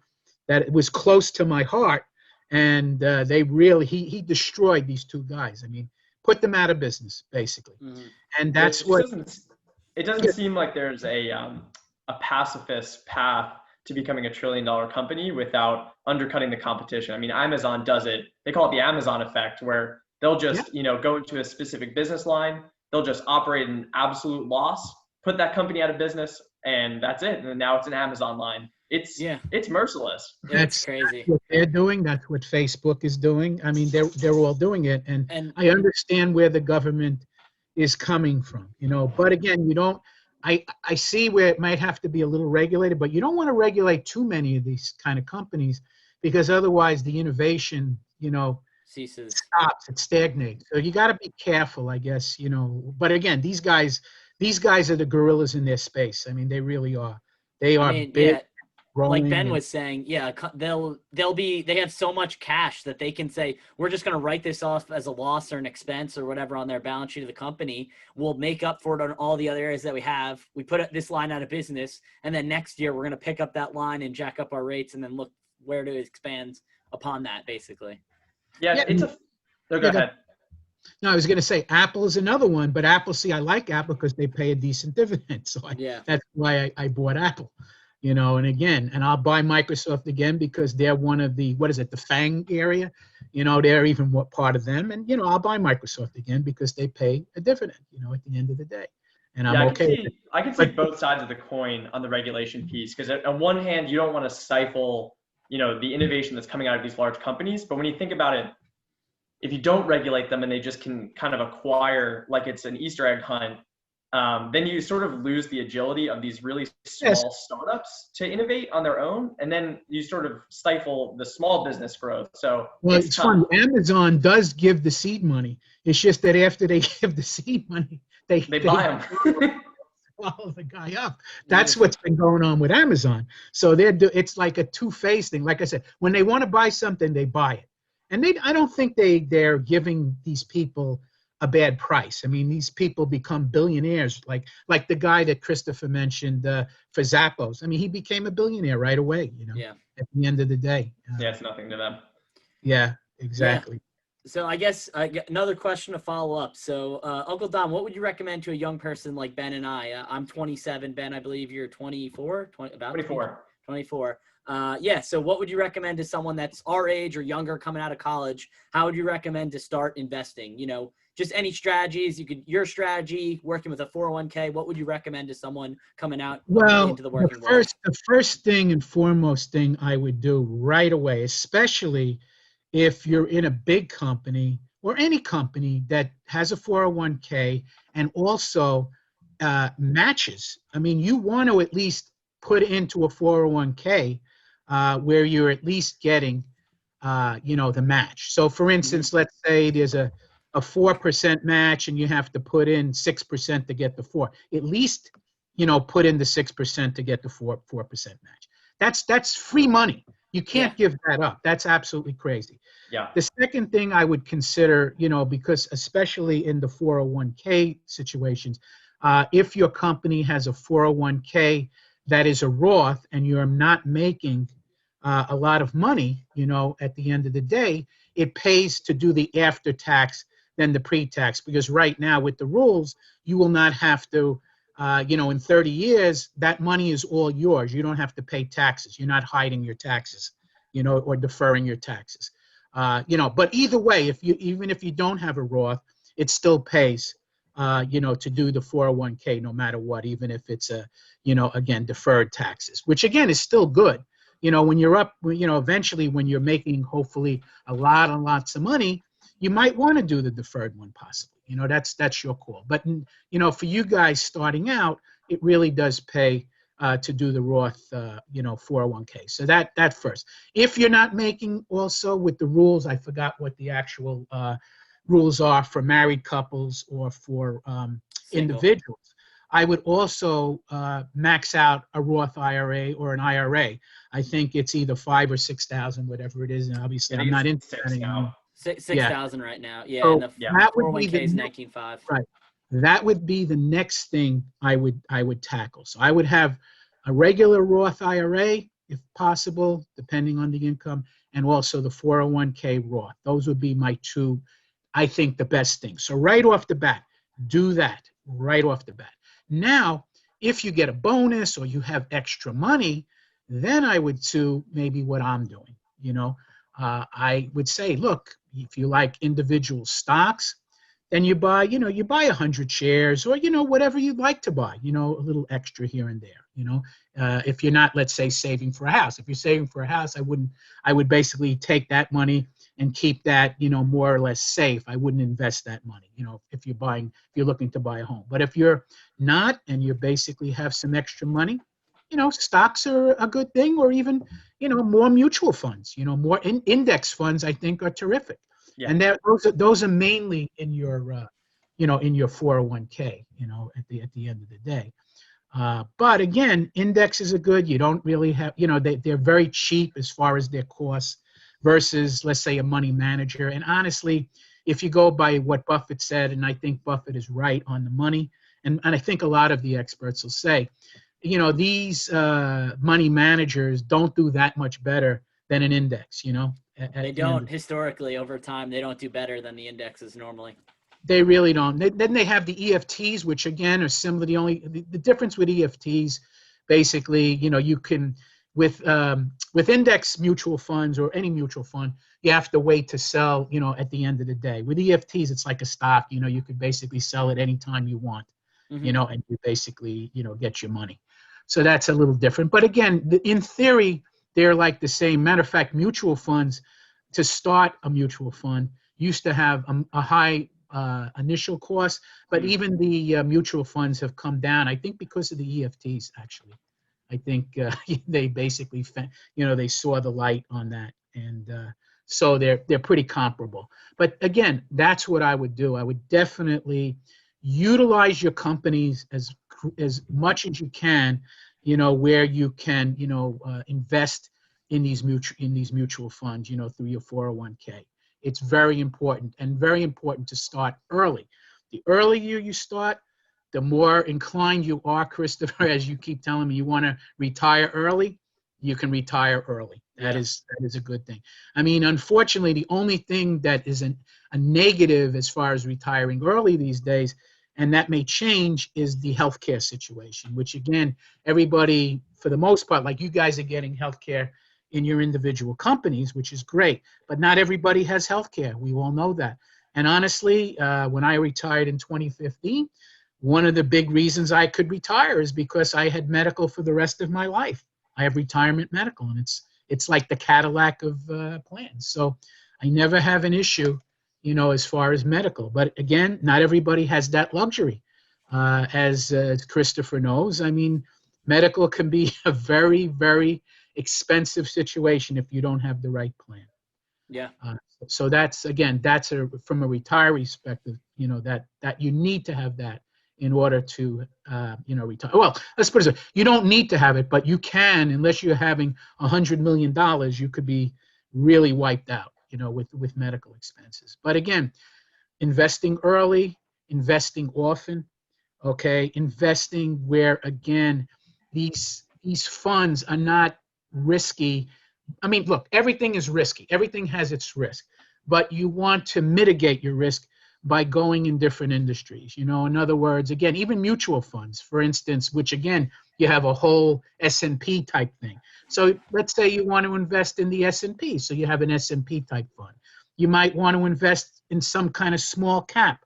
that was close to my heart, and he destroyed these two guys. I mean, put them out of business, basically. Mm-hmm. And that's it doesn't seem like there's a pacifist path to becoming a $1 trillion company without undercutting the competition. I mean, Amazon does it. They call it the Amazon effect, where they'll just, go into a specific business line. They'll just operate an absolute loss, put that company out of business, and that's it. And now it's an Amazon line. It's merciless. That's crazy. What they're doing. That's what Facebook is doing. I mean, they're all doing it, and I understand where the government is coming from. But again, you don't. I see where it might have to be a little regulated, but you don't want to regulate too many of these kind of companies, because otherwise the innovation, ceases, stops, it stagnates. So you got to be careful, I guess. But again, these guys are the gorillas in their space. I mean, they really are. They are big. Yeah. Like Ben was saying, they have so much cash that they can say, we're just going to write this off as a loss or an expense or whatever on their balance sheet of the company. We'll make up for it on all the other areas that we have. We put this line out of business, and then next year we're going to pick up that line and jack up our rates and then look where to expand upon that, basically. Go ahead. No, I was going to say Apple is another one, but Apple, I like Apple because they pay a decent dividend. So that's why I bought Apple. And again, and I'll buy Microsoft again because they're one of the, the FANG area, they're even part of them. And, I'll buy Microsoft again because they pay a dividend, at the end of the day. And I'm okay with it. I can see both sides of the coin on the regulation piece, because on one hand, you don't want to stifle the innovation that's coming out of these large companies. But when you think about it, if you don't regulate them and they just can kind of acquire like it's an Easter egg hunt, then you sort of lose the agility of these really small startups to innovate on their own. And then you sort of stifle the small business growth. So well, it's funny. Amazon does give the seed money. It's just that after they give the seed money, they buy them. Follow the guy up. That's what's been going on with Amazon. So it's like a two-phase thing. Like I said, when they want to buy something, they buy it. And I don't think they're giving these people a bad price. I mean, these people become billionaires, like the guy that Christopher mentioned for Zappos. I mean, he became a billionaire right away, at the end of the day. It's nothing to them. Yeah, exactly. Yeah. So I guess another question to follow up. So Uncle Don, what would you recommend to a young person like Ben and I? I'm 27. Ben, I believe you're 24? About 24. 24. Yeah, so what would you recommend to someone that's our age or younger coming out of college? How would you recommend to start investing? Just any strategies. Your strategy, working with a 401k, what would you recommend to someone coming out into the working world? The first thing and foremost thing I would do right away, especially if you're in a big company or any company that has a 401k and also matches. I mean, you want to at least put into a 401k where you're at least getting, the match. So for instance, let's say there's a 4% match and you have to put in 6% to get the 4. At least, put in the 6% to get the 4% match. That's free money. You can't give that up. That's absolutely crazy. Yeah. The second thing I would consider, because especially in the 401k situations, if your company has a 401k that is a Roth and you're not making a lot of money, at the end of the day, it pays to do the after tax than the pre-tax, because right now with the rules, you will not have to, in 30 years, that money is all yours. You don't have to pay taxes. You're not hiding your taxes, or deferring your taxes. But either way, even if you don't have a Roth, it still pays, to do the 401k no matter what, even if it's again, deferred taxes, which again is still good. When you're up, eventually when you're making hopefully lots of money, you might want to do the deferred one possibly. That's your call. But, for you guys starting out, it really does pay to do the Roth, 401k. So that first. If you're not making also with the rules, I forgot what the actual rules are for married couples or for individuals. I would also max out a Roth IRA or an IRA. I think it's either 5,000 or 6,000, whatever it is. And obviously, I'm not into that anymore. 6,000 right now. Yeah, so and the that would 401k be is 19.5. Right. That would be the next thing I would tackle. So I would have a regular Roth IRA, if possible, depending on the income, and also the 401k Roth. Those would be my two, I think, the best things. So right off the bat, do that right off the bat. Now, if you get a bonus or you have extra money, then I would do maybe what I'm doing. I would say, look, if you like individual stocks, then you buy 100 shares or, whatever you'd like to buy, a little extra here and there, if you're not, let's say, saving for a house. If you're saving for a house, I would basically take that money and keep that, more or less safe. I wouldn't invest that money, if you're looking to buy a home. But if you're not, and you basically have some extra money, stocks are a good thing, or even, more mutual funds, more index funds, I think are terrific. Yeah. And those are mainly in your, in your 401k, at the end of the day. But again, indexes are good. You don't really have, they're very cheap as far as their costs versus, let's say, a money manager. And honestly, if you go by what Buffett said, and I think Buffett is right on the money, and I think a lot of the experts will say, these money managers don't do that much better than an index, They don't, historically, over time, they don't do better than the indexes normally. They really don't. Then they have the EFTs, which again are similar. The difference with EFTs, basically, you can, with index mutual funds or any mutual fund, you have to wait to sell, at the end of the day. With EFTs, it's like a stock, you could basically sell it anytime you want, and you basically, get your money. So that's a little different. But again, in theory, they're like the same. Matter of fact, mutual funds, to start a mutual fund, used to have a high initial cost, but even the mutual funds have come down, I think, because of the EFTs, actually. I think they basically, they saw the light on that. And so they're pretty comparable. But again, that's what I would do. I would definitely utilize your companies as much as you can, where you can, invest in these mutual funds, through your 401k. It's very important, and very important to start early. The earlier you start, the more inclined you are, Christopher, as you keep telling me, you want to retire early, you can retire early. That is a good thing. I mean, unfortunately, the only thing that is a negative as far as retiring early these days, and that may change, is the healthcare situation, which again, everybody, for the most part, like you guys are getting healthcare in your individual companies, which is great, but not everybody has healthcare. We all know that. And honestly, when I retired in 2015, one of the big reasons I could retire is because I had medical for the rest of my life. I have retirement medical, and it's like the Cadillac of plans. So I never have an issue, as far as medical. But again, not everybody has that luxury. As Christopher knows, I mean, medical can be a very, very expensive situation if you don't have the right plan. Yeah. So that's from a retiree perspective, that you need to have that in order to, retire. Well, let's put it this way. You don't need to have it, but you can, unless you're having $100 million, you could be really wiped out, with medical expenses. But again, investing early, investing often, okay, investing where, again, these funds are not risky. I mean, look, everything is risky. Everything has its risk, but you want to mitigate your risk by going in different industries. In other words, again, even mutual funds, for instance, which again, you have a whole S&P type thing. So let's say you want to invest in the S&P. So you have an S&P type fund. You might want to invest in some kind of small cap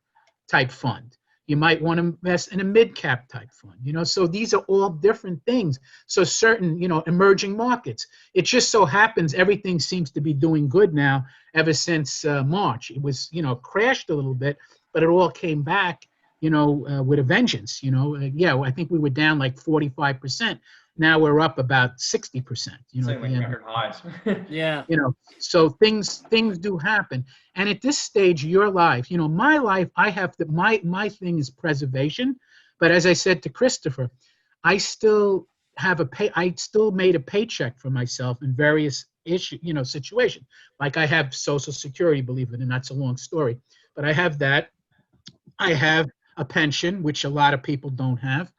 type fund. You might want to invest in a mid-cap type fund, so these are all different things. So certain, emerging markets. It just so happens everything seems to be doing good now ever since March. It was, crashed a little bit, but it all came back, with a vengeance, I think we were down like 45%. Now we're up about 60%, Same like record highs. Yeah. So things do happen. And at this stage of your life, my life, I have to, my thing is preservation. But as I said to Christopher, I still made a paycheck for myself in various situations. Like I have Social Security, believe it or not, it's a long story, but I have that. I have a pension, which a lot of people don't have.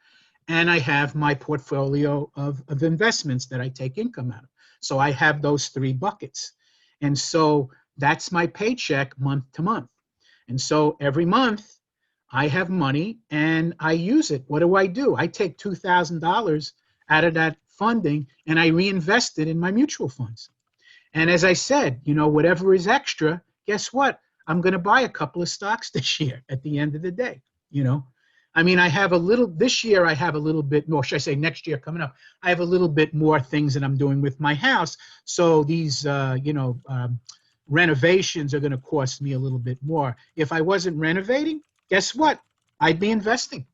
And I have my portfolio of investments that I take income out of. So I have those three buckets. And so that's my paycheck month to month. And so every month I have money and I use it. What do? I take $2,000 out of that funding and I reinvest it in my mutual funds. And as I said, whatever is extra, guess what? I'm going to buy a couple of stocks this year at the end of the day, I mean, this year I have a little bit more, should I say next year coming up, I have a little bit more things that I'm doing with my house. So these, renovations are going to cost me a little bit more. If I wasn't renovating, guess what? I'd be investing,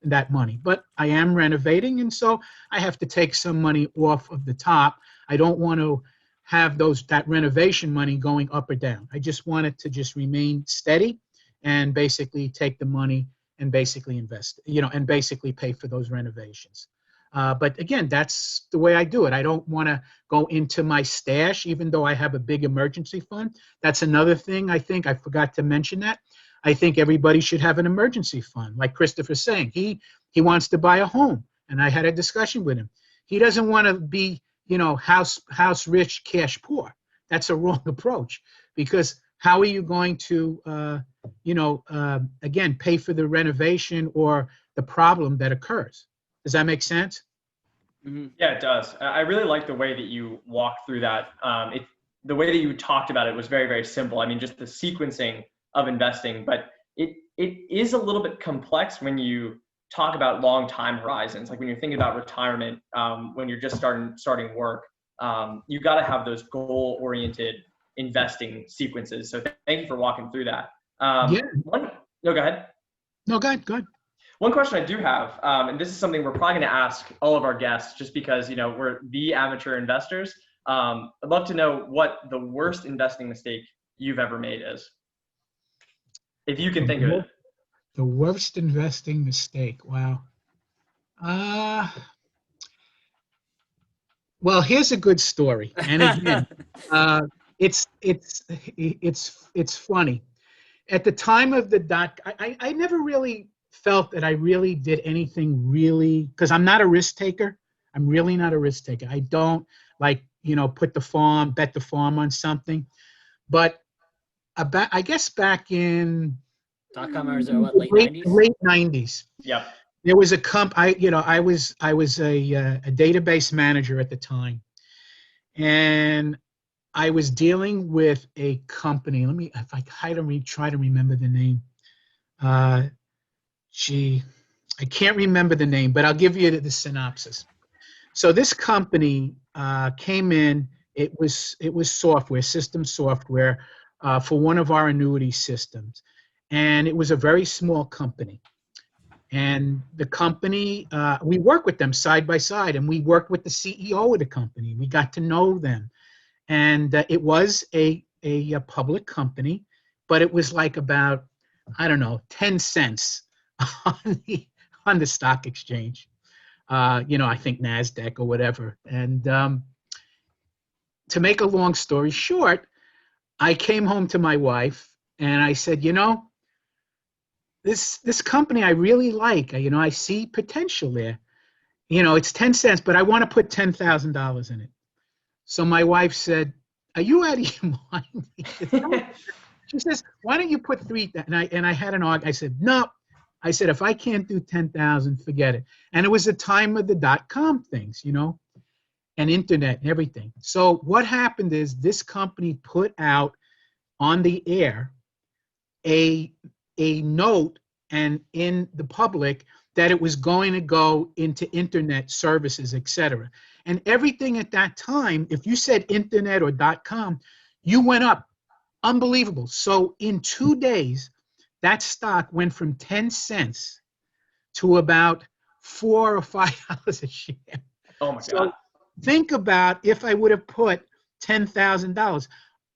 that money. But I am renovating, and so I have to take some money off of the top. I don't want to have that renovation money going up or down. I just want it to just remain steady and basically take the money and basically invest, and basically pay for those renovations. But again, that's the way I do it. I don't want to go into my stash, even though I have a big emergency fund. That's another thing I think I forgot to mention that. I think everybody should have an emergency fund. Like Christopher's saying, he wants to buy a home, and I had a discussion with him. He doesn't want to be, house rich, cash poor. That's a wrong approach, because how are you going to, again, pay for the renovation or the problem that occurs? Does that make sense? Mm-hmm. Yeah, it does. I really like the way that you walked through that. The way that you talked about it was very, very simple. I mean, just the sequencing of investing, but it is a little bit complex when you talk about long time horizons. Like when you're thinking about retirement, when you're just starting work, you got to have those goal-oriented investing sequences. So thank you for walking through that. Yeah. No, go ahead. No, go ahead. One question I do have, and this is something we're probably going to ask all of our guests, just because we're the amateur investors. I'd love to know what the worst investing mistake you've ever made is, if you can think of it. The worst investing mistake. Wow. Well, here's a good story, and again, it's funny. At the time of the I never really felt that I really did anything really, because I'm not a risk taker. I'm really not a risk taker. I don't like bet the farm on something. But I guess back in .com are what, late 90s? Late 90s. Yeah. There was a I was a database manager at the time, and I was dealing with a company. If I try to remember the name. I can't remember the name, but I'll give you the synopsis. So this company came in. It was system software for one of our annuity systems, and it was a very small company. And the company, we worked with them side by side, and we worked with the CEO of the company. We got to know them. And it was a public company, but it was like about, I don't know, 10 cents on the stock exchange. I think NASDAQ or whatever. And to make a long story short, I came home to my wife and I said, this company I really like. I see potential there. It's 10 cents, but I want to put $10,000 in it. So my wife said, "Are you out of your mind?" She says, "Why don't you put 3,000?" And I had an argument. I said, "No." I said, "If I can't do 10,000, forget it." And it was the time of the .com things, and internet and everything. So what happened is this company put out on the air a note and in the public that it was going to go into internet services, etc. And everything at that time, if you said internet or .com, you went up. Unbelievable. So in 2 days, that stock went from 10 cents to about $4 or $5 a share. Oh my So God. think about if I would have put $10,000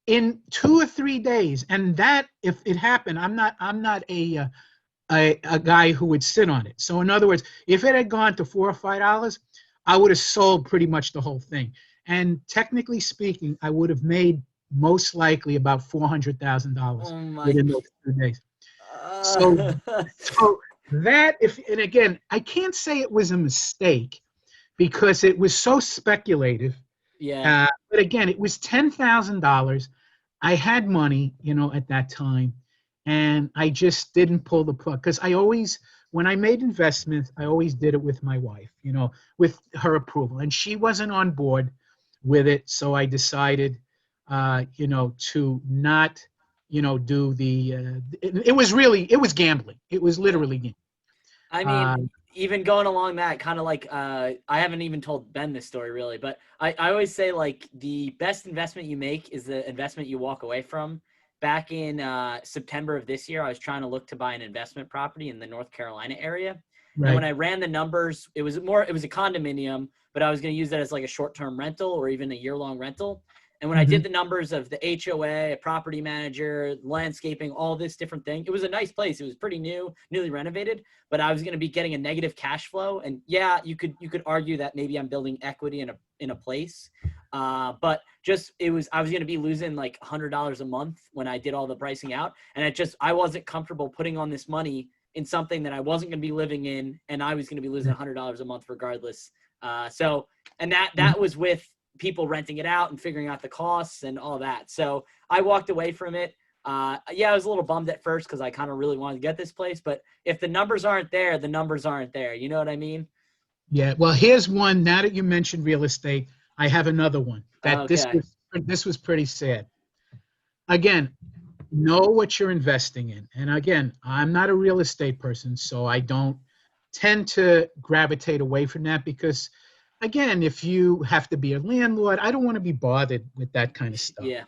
in 2 or 3 days, and that if it happened, I'm not a guy who would sit on it. So in other words, if it had gone to $4 or $5, I would have sold pretty much the whole thing. And technically speaking, I would have made most likely about $400,000 within those 2 days. So that and again, I can't say it was a mistake because it was so speculative. Yeah. But again, it was $10,000. I had money, at that time, and I just didn't pull the plug because when I made investments, I always did it with my wife, with her approval, and she wasn't on board with it. So I decided, to not, do the. It was gambling. It was literally gambling. I mean, even going along that, kind of like, I haven't even told Ben this story really, but I always say like the best investment you make is the investment you walk away from. Back in September of this year, I was trying to look to buy an investment property in the North Carolina area. Right. And when I ran the numbers, it was a condominium, but I was going to use that as like a short-term rental or even a year-long rental. And when I did the numbers of the HOA, a property manager, landscaping, all this different thing, it was a nice place. It was pretty new, newly renovated, but I was going to be getting a negative cash flow. And yeah, you could argue that maybe I'm building equity in a place. But I was going to be losing like $100 a month when I did all the pricing out. And I wasn't comfortable putting on this money in something that I wasn't going to be living in. And I was going to be losing $100 a month regardless. And that was with people renting it out and figuring out the costs and all that. So I walked away from it. I was a little bummed at first because I kind of really wanted to get this place, but if the numbers aren't there, the numbers aren't there. You know what I mean? Yeah. Well, here's one. Now that you mentioned real estate, I have another one that this was pretty sad. Again, know what you're investing in. And again, I'm not a real estate person, so I don't tend to gravitate away from that because again, if you have to be a landlord, I don't want to be bothered with that kind of stuff. Yeah.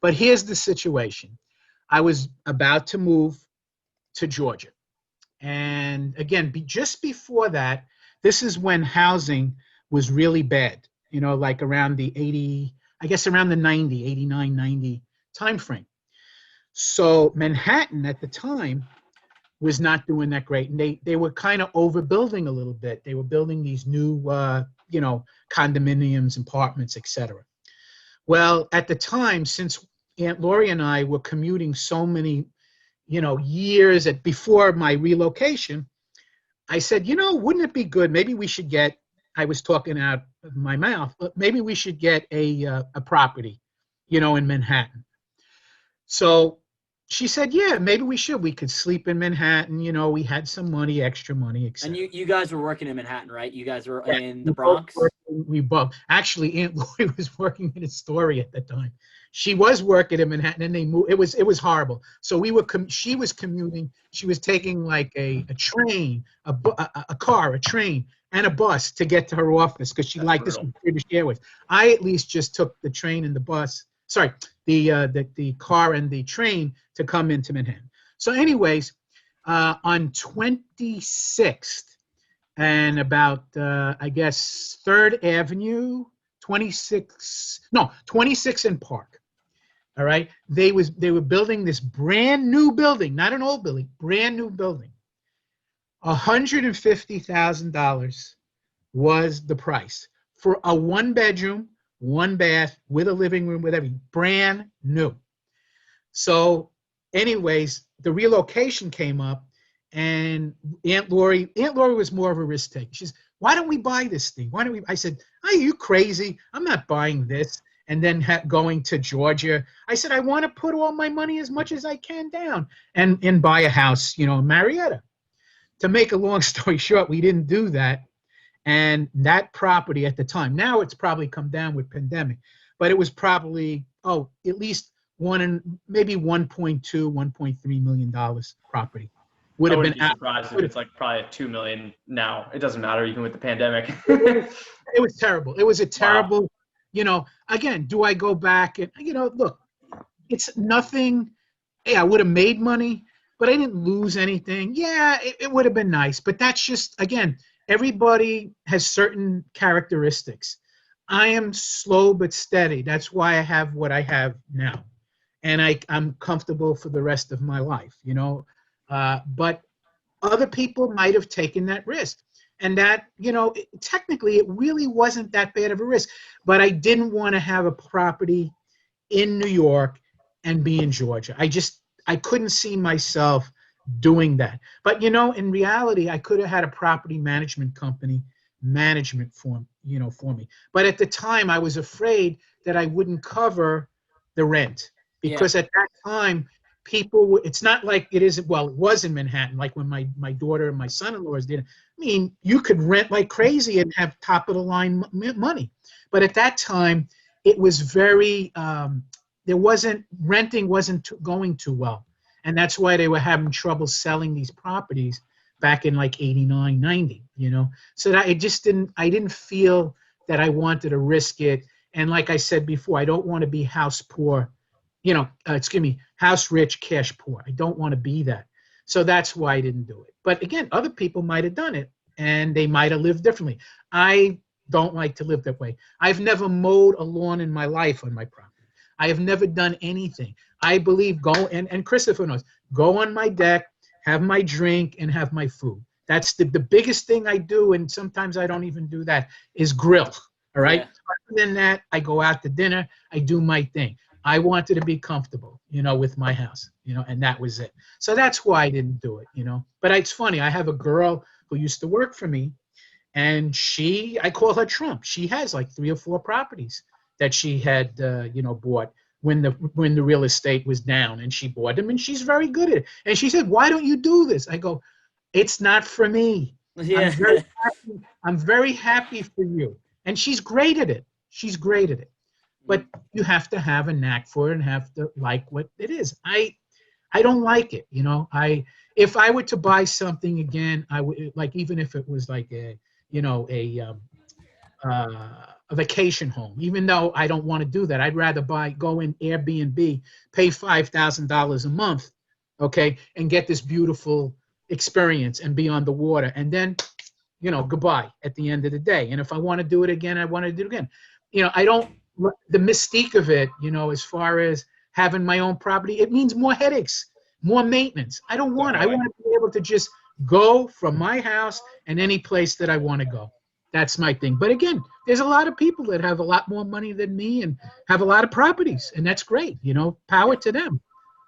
But here's the situation. I was about to move to Georgia. And again, just before that, this is when housing was really bad, like around the 80, I guess around the 90, 89, 90 timeframe. So Manhattan at the time was not doing that great. And they were kind of overbuilding a little bit. They were building these new, condominiums, apartments, etc. Well, at the time, since Aunt Lori and I were commuting so many, years before my relocation, I said, wouldn't it be good? Maybe we should get, I was talking out of my mouth, but maybe we should get a property, in Manhattan. So she said, yeah, maybe we should. We could sleep in Manhattan. We had some money, extra money, etc. And you guys were working in Manhattan, right? You guys were in the We Bronx? both. Actually, Aunt Lori was working in Astoria at the time. She was working in Manhattan, and they moved. It was horrible. So she was commuting. She was taking like a train, a car, a train, and a bus to get to her office because she liked this with British Airways. I at least just took the train and the bus. Sorry, the car and the train to come into Manhattan. So, anyways, on 26th and about I guess 3rd Avenue, 26 and Park. All right, they were building this brand new building, not an old building, brand new building. $150,000 was the price for a 1-bedroom, 1 bath with a living room, with everything, brand new. So, anyways, the relocation came up, and Aunt Lori was more of a risk taker. She says, "Why don't we buy this thing? Why don't we?" I said, "Are you crazy? I'm not buying this." And then going to Georgia, I said, "I want to put all my money as much as I can down and buy a house, in Marietta." To make a long story short, we didn't do that. And that property at the time, now it's probably come down with pandemic, but it was probably, at least maybe $1.2, $1.3 million property. I wouldn't be surprised if it's like probably $2 million now. It doesn't matter, even with the pandemic. It was terrible. It was a terrible, again, do I go back and, look, it's nothing. Yeah, I would have made money, but I didn't lose anything. Yeah, it would have been nice, but that's just, again, everybody has certain characteristics. I am slow but steady. That's why I have what I have now. And I'm comfortable for the rest of my life, But other people might have taken that risk. And that, technically it really wasn't that bad of a risk. But I didn't want to have a property in New York and be in Georgia. I couldn't see myself doing that. But, in reality, I could have had a property management company management for me. But at the time, I was afraid that I wouldn't cover the rent. Because at that time, people, it's not like it is, well, it was in Manhattan, like when my daughter and my son-in-laws did. I mean, you could rent like crazy and have top-of-the-line money. But at that time, it was very, renting wasn't going too well. And that's why they were having trouble selling these properties back in like 89, 90, So that I didn't feel that I wanted to risk it. And like I said before, I don't want to be house poor, house rich, cash poor. I don't want to be that. So that's why I didn't do it. But again, other people might have done it and they might have lived differently. I don't like to live that way. I've never mowed a lawn in my life on my property. I have never done anything. I believe and Christopher knows, go on my deck, have my drink, and have my food. That's the biggest thing I do, and sometimes I don't even do that, is grill, all right? Yeah. Other than that, I go out to dinner, I do my thing. I wanted to be comfortable, with my house, and that was it. So that's why I didn't do it, But it's funny, I have a girl who used to work for me, and I call her Trump. She has like 3 or 4 properties that she had, bought when the real estate was down, and she bought them, and she's very good at it. And she said, "Why don't you do this?" I go, "It's not for me. Yeah. I'm very happy for you." And she's great at it. She's great at it. But you have to have a knack for it and have to like what it is. I don't like it, if I were to buy something again, I would, like, even if it was like a a vacation home, even though I don't want to do that. I'd rather go in Airbnb, pay $5,000 a month, okay, and get this beautiful experience and be on the water, and then, goodbye at the end of the day. And if I want to do it again, I want to do it again. I don't, the mystique of it, as far as having my own property, it means more headaches, more maintenance. I don't want it. I want to be able to just go from my house and any place that I want to go. That's my thing. But again, there's a lot of people that have a lot more money than me and have a lot of properties, and that's great. Power to them.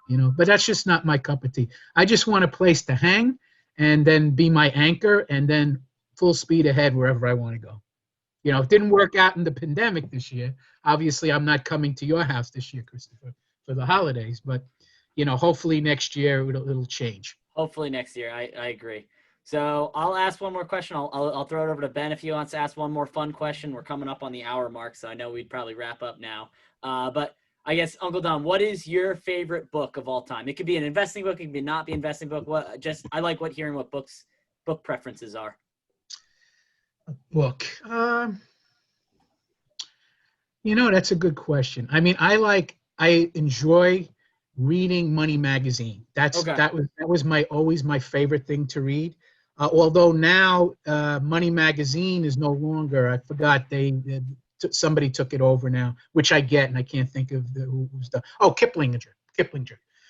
But that's just not my cup of tea. I just want a place to hang and then be my anchor and then full speed ahead wherever I want to go. It didn't work out in the pandemic this year. Obviously, I'm not coming to your house this year, Christopher, for the holidays. But, hopefully next year it'll change. Hopefully next year. I agree. So I'll ask one more question. I'll throw it over to Ben if he wants to ask one more fun question. We're coming up on the hour mark, so I know we'd probably wrap up now. But I guess, Uncle Don, what is your favorite book of all time? It could be an investing book. It could be not be investing book. I like hearing what book preferences are. A book. That's a good question. I mean, I enjoy reading Money Magazine. That was always my favorite thing to read. Although now Money Magazine is no longer. I forgot somebody took it over now, which I get, and I can't think of who's the. Oh, Kiplinger.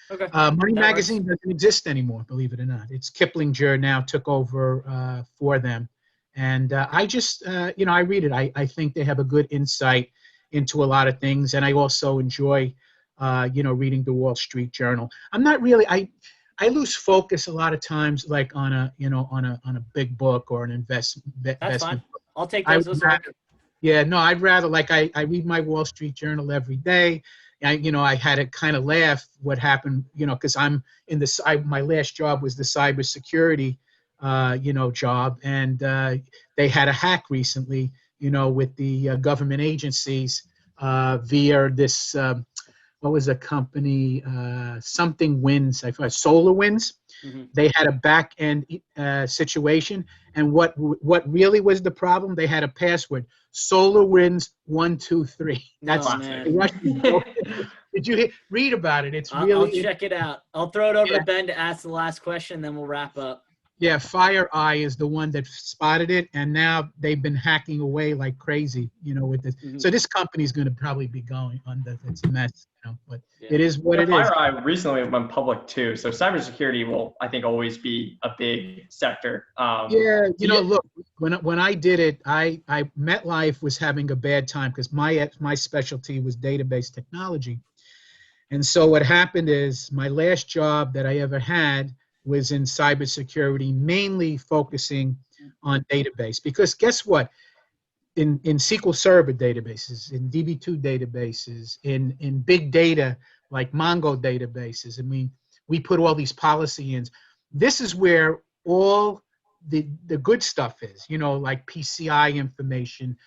Okay. Money Magazine doesn't exist anymore, believe it or not. It's Kiplinger now took over for them, and I just I read it. I think they have a good insight into a lot of things, and I also enjoy reading the Wall Street Journal. I'm not really I lose focus a lot of times, like on a big book or an investment. That's fine. I'll take those as well. Yeah, no, I'd rather I read my Wall Street Journal every day. I had to kind of laugh what happened, because I'm in my last job was the cybersecurity, job, and they had a hack recently, with the government agencies via this. What was a company, something Winds, I forgot, Solar Winds. Mm-hmm. They had a back end situation. And what really was the problem? They had a password, Solar Winds 123. That's Did you read about it? I'll check it out. I'll throw it over to Ben to ask the last question, then we'll wrap up. Yeah, FireEye is the one that spotted it, and now they've been hacking away like crazy, with this. Mm-hmm. So this company's going to probably be going under. It's a mess, but it is what it is. FireEye recently went public too, so cybersecurity will, I think, always be a big sector. Look, when I did it, I MetLife was having a bad time because my specialty was database technology, and so what happened is my last job that I ever had was in cybersecurity, mainly focusing on database. Because guess what? In SQL Server databases, in DB2 databases, in big data like Mongo databases, I mean, we put all these policy in. This is where all the good stuff is, like PCI information,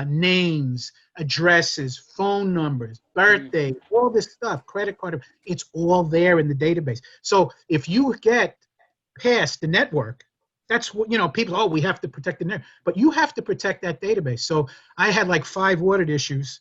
names, addresses, phone numbers, birthday, all this stuff, credit card, it's all there in the database. So if you get past the network, that's what, people, we have to protect the network, but you have to protect that database. So I had like 5 audit issues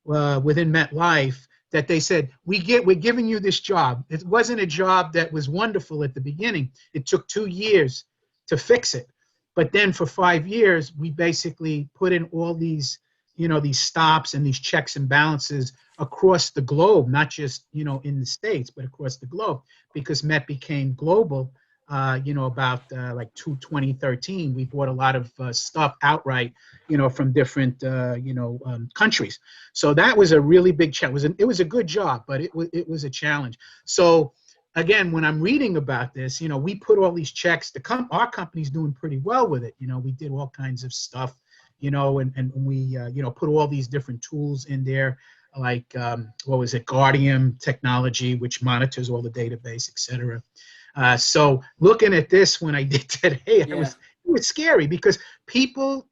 within MetLife that they said, we're giving you this job. It wasn't a job that was wonderful at the beginning. It took 2 years to fix it. But then for 5 years, we basically put in all these, these stops and these checks and balances across the globe, not just, in the States, but across the globe, because Met became global, about like 2013. We bought a lot of stuff outright, from different, countries. So that was a really big challenge. It was a good job, but it was a challenge. So again, when I'm reading about this, we put all these checks. Our company's doing pretty well with it. We did all kinds of stuff, and we, put all these different tools in there, like, Guardian technology, which monitors all the database, et cetera. So looking at this when I did today, it was scary because people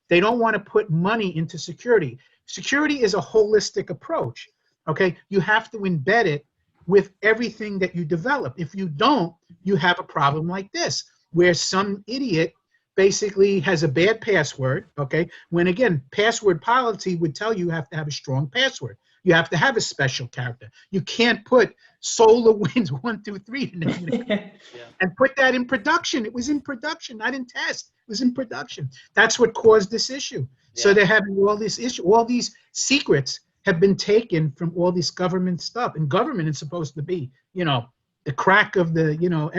they don't want to put money into security. Security is a holistic approach, okay? You have to embed it with everything that you develop. If you don't, you have a problem like this, where some idiot basically has a bad password, okay? When again, password policy would tell you have to have a strong password. You have to have a special character. You can't put solar winds 1, 2, 3 in there, and put that in production. It was in production, not in test. It was in production. That's what caused this issue. So they're having all this issue. All these secrets have been taken from all this government stuff. And government is supposed to be, the crack of the,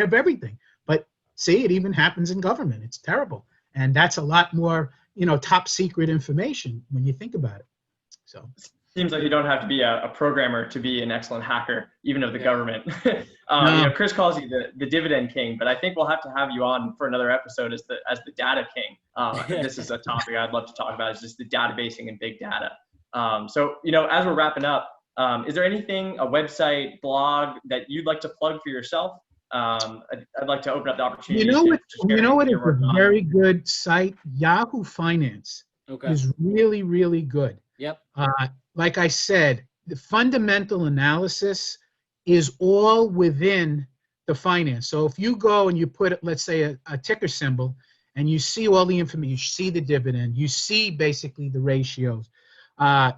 of everything. But see, it even happens in government. It's terrible. And that's a lot more, top secret information when you think about it. So seems like you don't have to be a programmer to be an excellent hacker, even of the government. Chris calls you the dividend king, but I think we'll have to have you on for another episode as the data king. This is a topic I'd love to talk about, is just the databasing and big data. So, as we're wrapping up, is there anything, a website, blog that you'd like to plug for yourself? I'd like to open up the opportunity. You know what is a very good site? Yahoo Finance is really, really good. Yep. Like I said, the fundamental analysis is all within the finance. So if you go and you put, let's say, a ticker symbol, and you see all the information, you see the dividend, you see basically the ratios,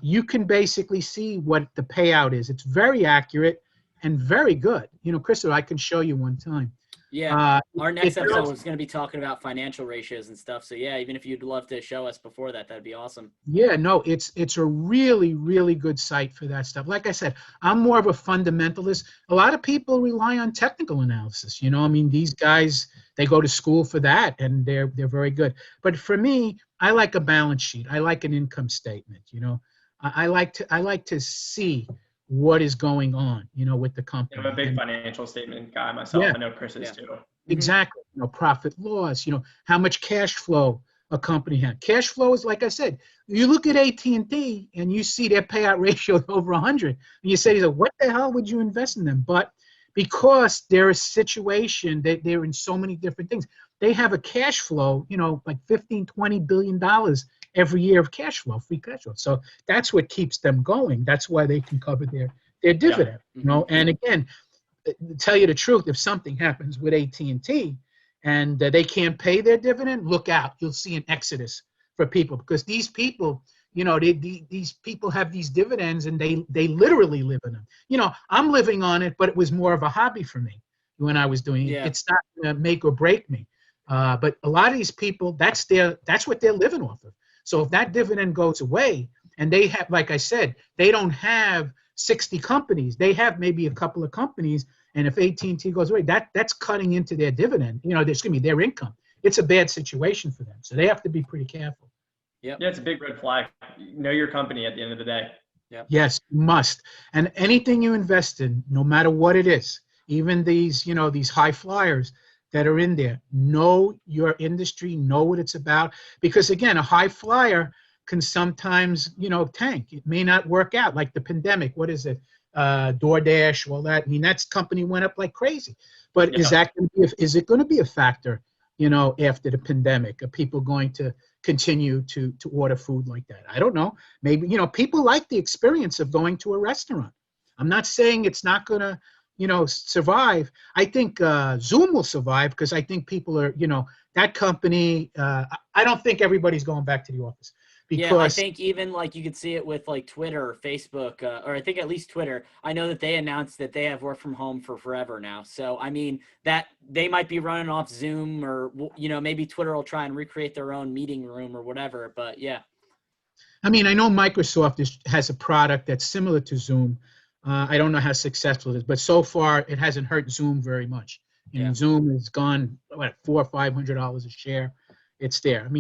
you can basically see what the payout is. It's very accurate and very good. Crystal, I can show you one time. Yeah, our next episode is going to be talking about financial ratios and stuff. So yeah, even if you'd love to show us before that, that'd be awesome. Yeah, no, it's a really, really good site for that stuff. Like I said, I'm more of a fundamentalist. A lot of people rely on technical analysis. These guys, they go to school for that, and they're very good. But for me, I like a balance sheet. I like an income statement. I like to see what is going on, with the company. I'm a big financial statement guy myself. I know Chris is too. Exactly. Profit loss, how much cash flow a company has. Cash flow is, like I said, you look at AT&T and you see their payout ratio over 100, and you say, what the hell would you invest in them? But because they're a situation that they're in so many different things, they have a cash flow, like $15-20 billion every year of cash flow, free cash flow. So that's what keeps them going. That's why they can cover their dividend. And again, to tell you the truth, if something happens with AT&T and they can't pay their dividend, look out. You'll see an exodus for people, because these people, these people have these dividends and they literally live in them. I'm living on it, but it was more of a hobby for me when I was doing it. It's not going to make or break me. But a lot of these people, that's what they're living off of. So if that dividend goes away, and they have, like I said, they don't have 60 companies. They have maybe a couple of companies, and if AT&T goes away, that's cutting into their dividend. Their income. It's a bad situation for them. So they have to be pretty careful. Yeah, it's a big red flag. Know your company at the end of the day. Yep. Yes, you must. And anything you invest in, no matter what it is, even these high flyers that are in there, know your industry, know what it's about. Because again, a high flyer can sometimes, tank. It may not work out, like the pandemic. What is it? DoorDash, all that. That company went up like crazy. But is it going to be a factor, after the pandemic? Are people going to continue to order food like that? I don't know. Maybe, people like the experience of going to a restaurant. I'm not saying it's not going to, survive. I think Zoom will survive, because I think people are, that company, I don't think everybody's going back to the office. Because, I think even like you could see it with like Twitter or Facebook, or I think at least Twitter. I know that they announced that they have work from home for forever now. So, that they might be running off Zoom, or, maybe Twitter will try and recreate their own meeting room or whatever. But yeah. I know Microsoft has a product that's similar to Zoom. I don't know how successful it is, but so far it hasn't hurt Zoom very much. Zoom has gone $400 or $500 a share. It's there.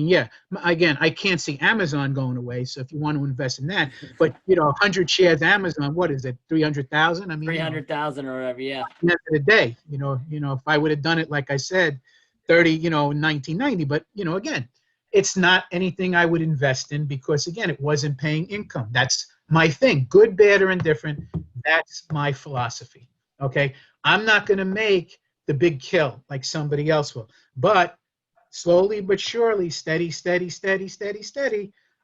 Again, I can't see Amazon going away. So if you want to invest in that, but 100 shares Amazon, what is it? 300,000? 300,000 or whatever. Yeah. At the end of the day, if I would have done it, like I said, 1990, but again, it's not anything I would invest in, because again, it wasn't paying income. That's my thing. Good, bad, or indifferent. That's my philosophy. Okay. I'm not going to make the big kill like somebody else will, but slowly but surely, steady,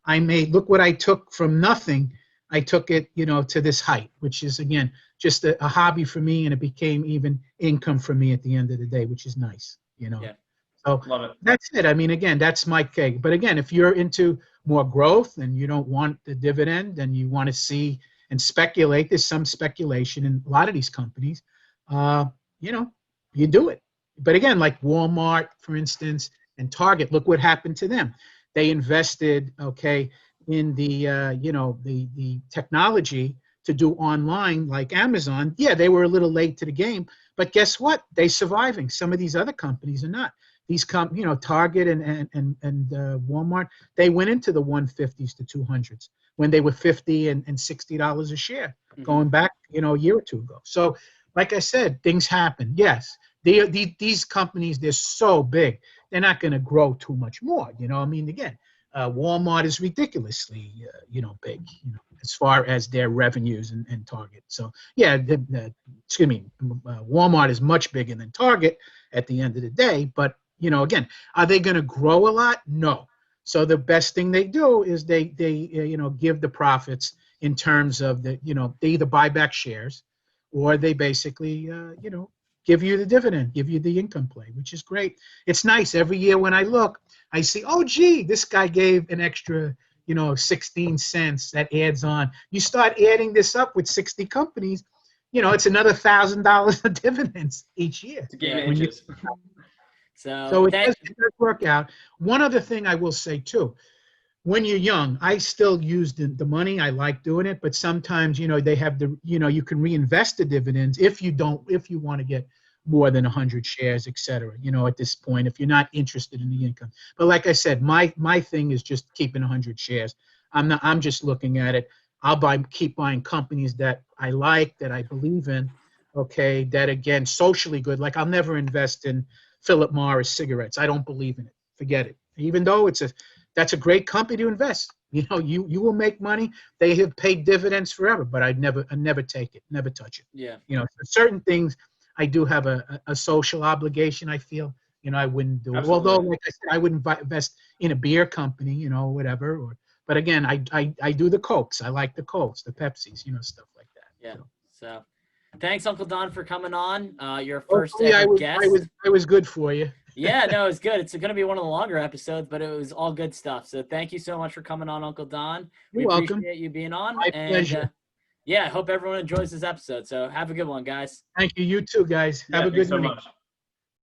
I made, look what I took from nothing. I took it, to this height, which is, again, just a hobby for me, and it became even income for me at the end of the day, which is nice, Yeah. So Love it. that's it. I mean, again, that's my take. But again, if you're into more growth and you don't want the dividend and you want to see and speculate, there's some speculation in a lot of these companies, you know, you do it. But again, like Walmart, for instance, and Target, look what happened to them. They invested, okay, in the, the technology to do online like Amazon. Yeah, they were a little late to the game, but guess what? They're surviving. Some of these other companies are not. These Target and Walmart, they went into the 150s to 200s when they were $50 and $60 a share, going back, a year or two ago. So, like I said, things happen. Yes, these companies, they're so big, they're not going to grow too much more. I mean, again, Walmart is ridiculously, big, as far as their revenues and Target. So, yeah, Walmart is much bigger than Target at the end of the day. But, again, are they going to grow a lot? No. So the best thing they do is they give the profits in terms of they either buy back shares or they basically, give you the dividend, give you the income play, which is great. It's nice. Every year when I look, I see, oh, gee, this guy gave an extra, 16 cents that adds on. You start adding this up with 60 companies, it's another $1,000 of dividends each year. It's a game of inches. So it does work out. One other thing I will say, too. When you're young, I still use the money. I like doing it, but sometimes, they have you can reinvest the dividends if you want to get more than 100 shares, et cetera, at this point, if you're not interested in the income. But like I said, my thing is just keeping 100 shares. I'm just looking at it. Keep buying companies that I like, that I believe in, okay, that again, socially good. Like I'll never invest in Philip Morris cigarettes. I don't believe in it. Forget it. Even though that's a great company to invest. You will make money. They have paid dividends forever, but I'd never take it, never touch it. Yeah. Certain things I do have a social obligation. I feel, I wouldn't do it. Absolutely. Although, like I said, I wouldn't invest in a beer company, whatever. But again, I do the Cokes. I like the Cokes, the Pepsis, stuff like that. Yeah. So thanks, Uncle Don, for coming on. Your first ever guest. I was good for you. Yeah, no, it's good. It's going to be one of the longer episodes, but it was all good stuff. So thank you so much for coming on, Uncle Don. You're welcome. Appreciate you being on. My pleasure. Yeah, I hope everyone enjoys this episode. So have a good one, guys. Thank you. You too, guys. Have a good so evening. much.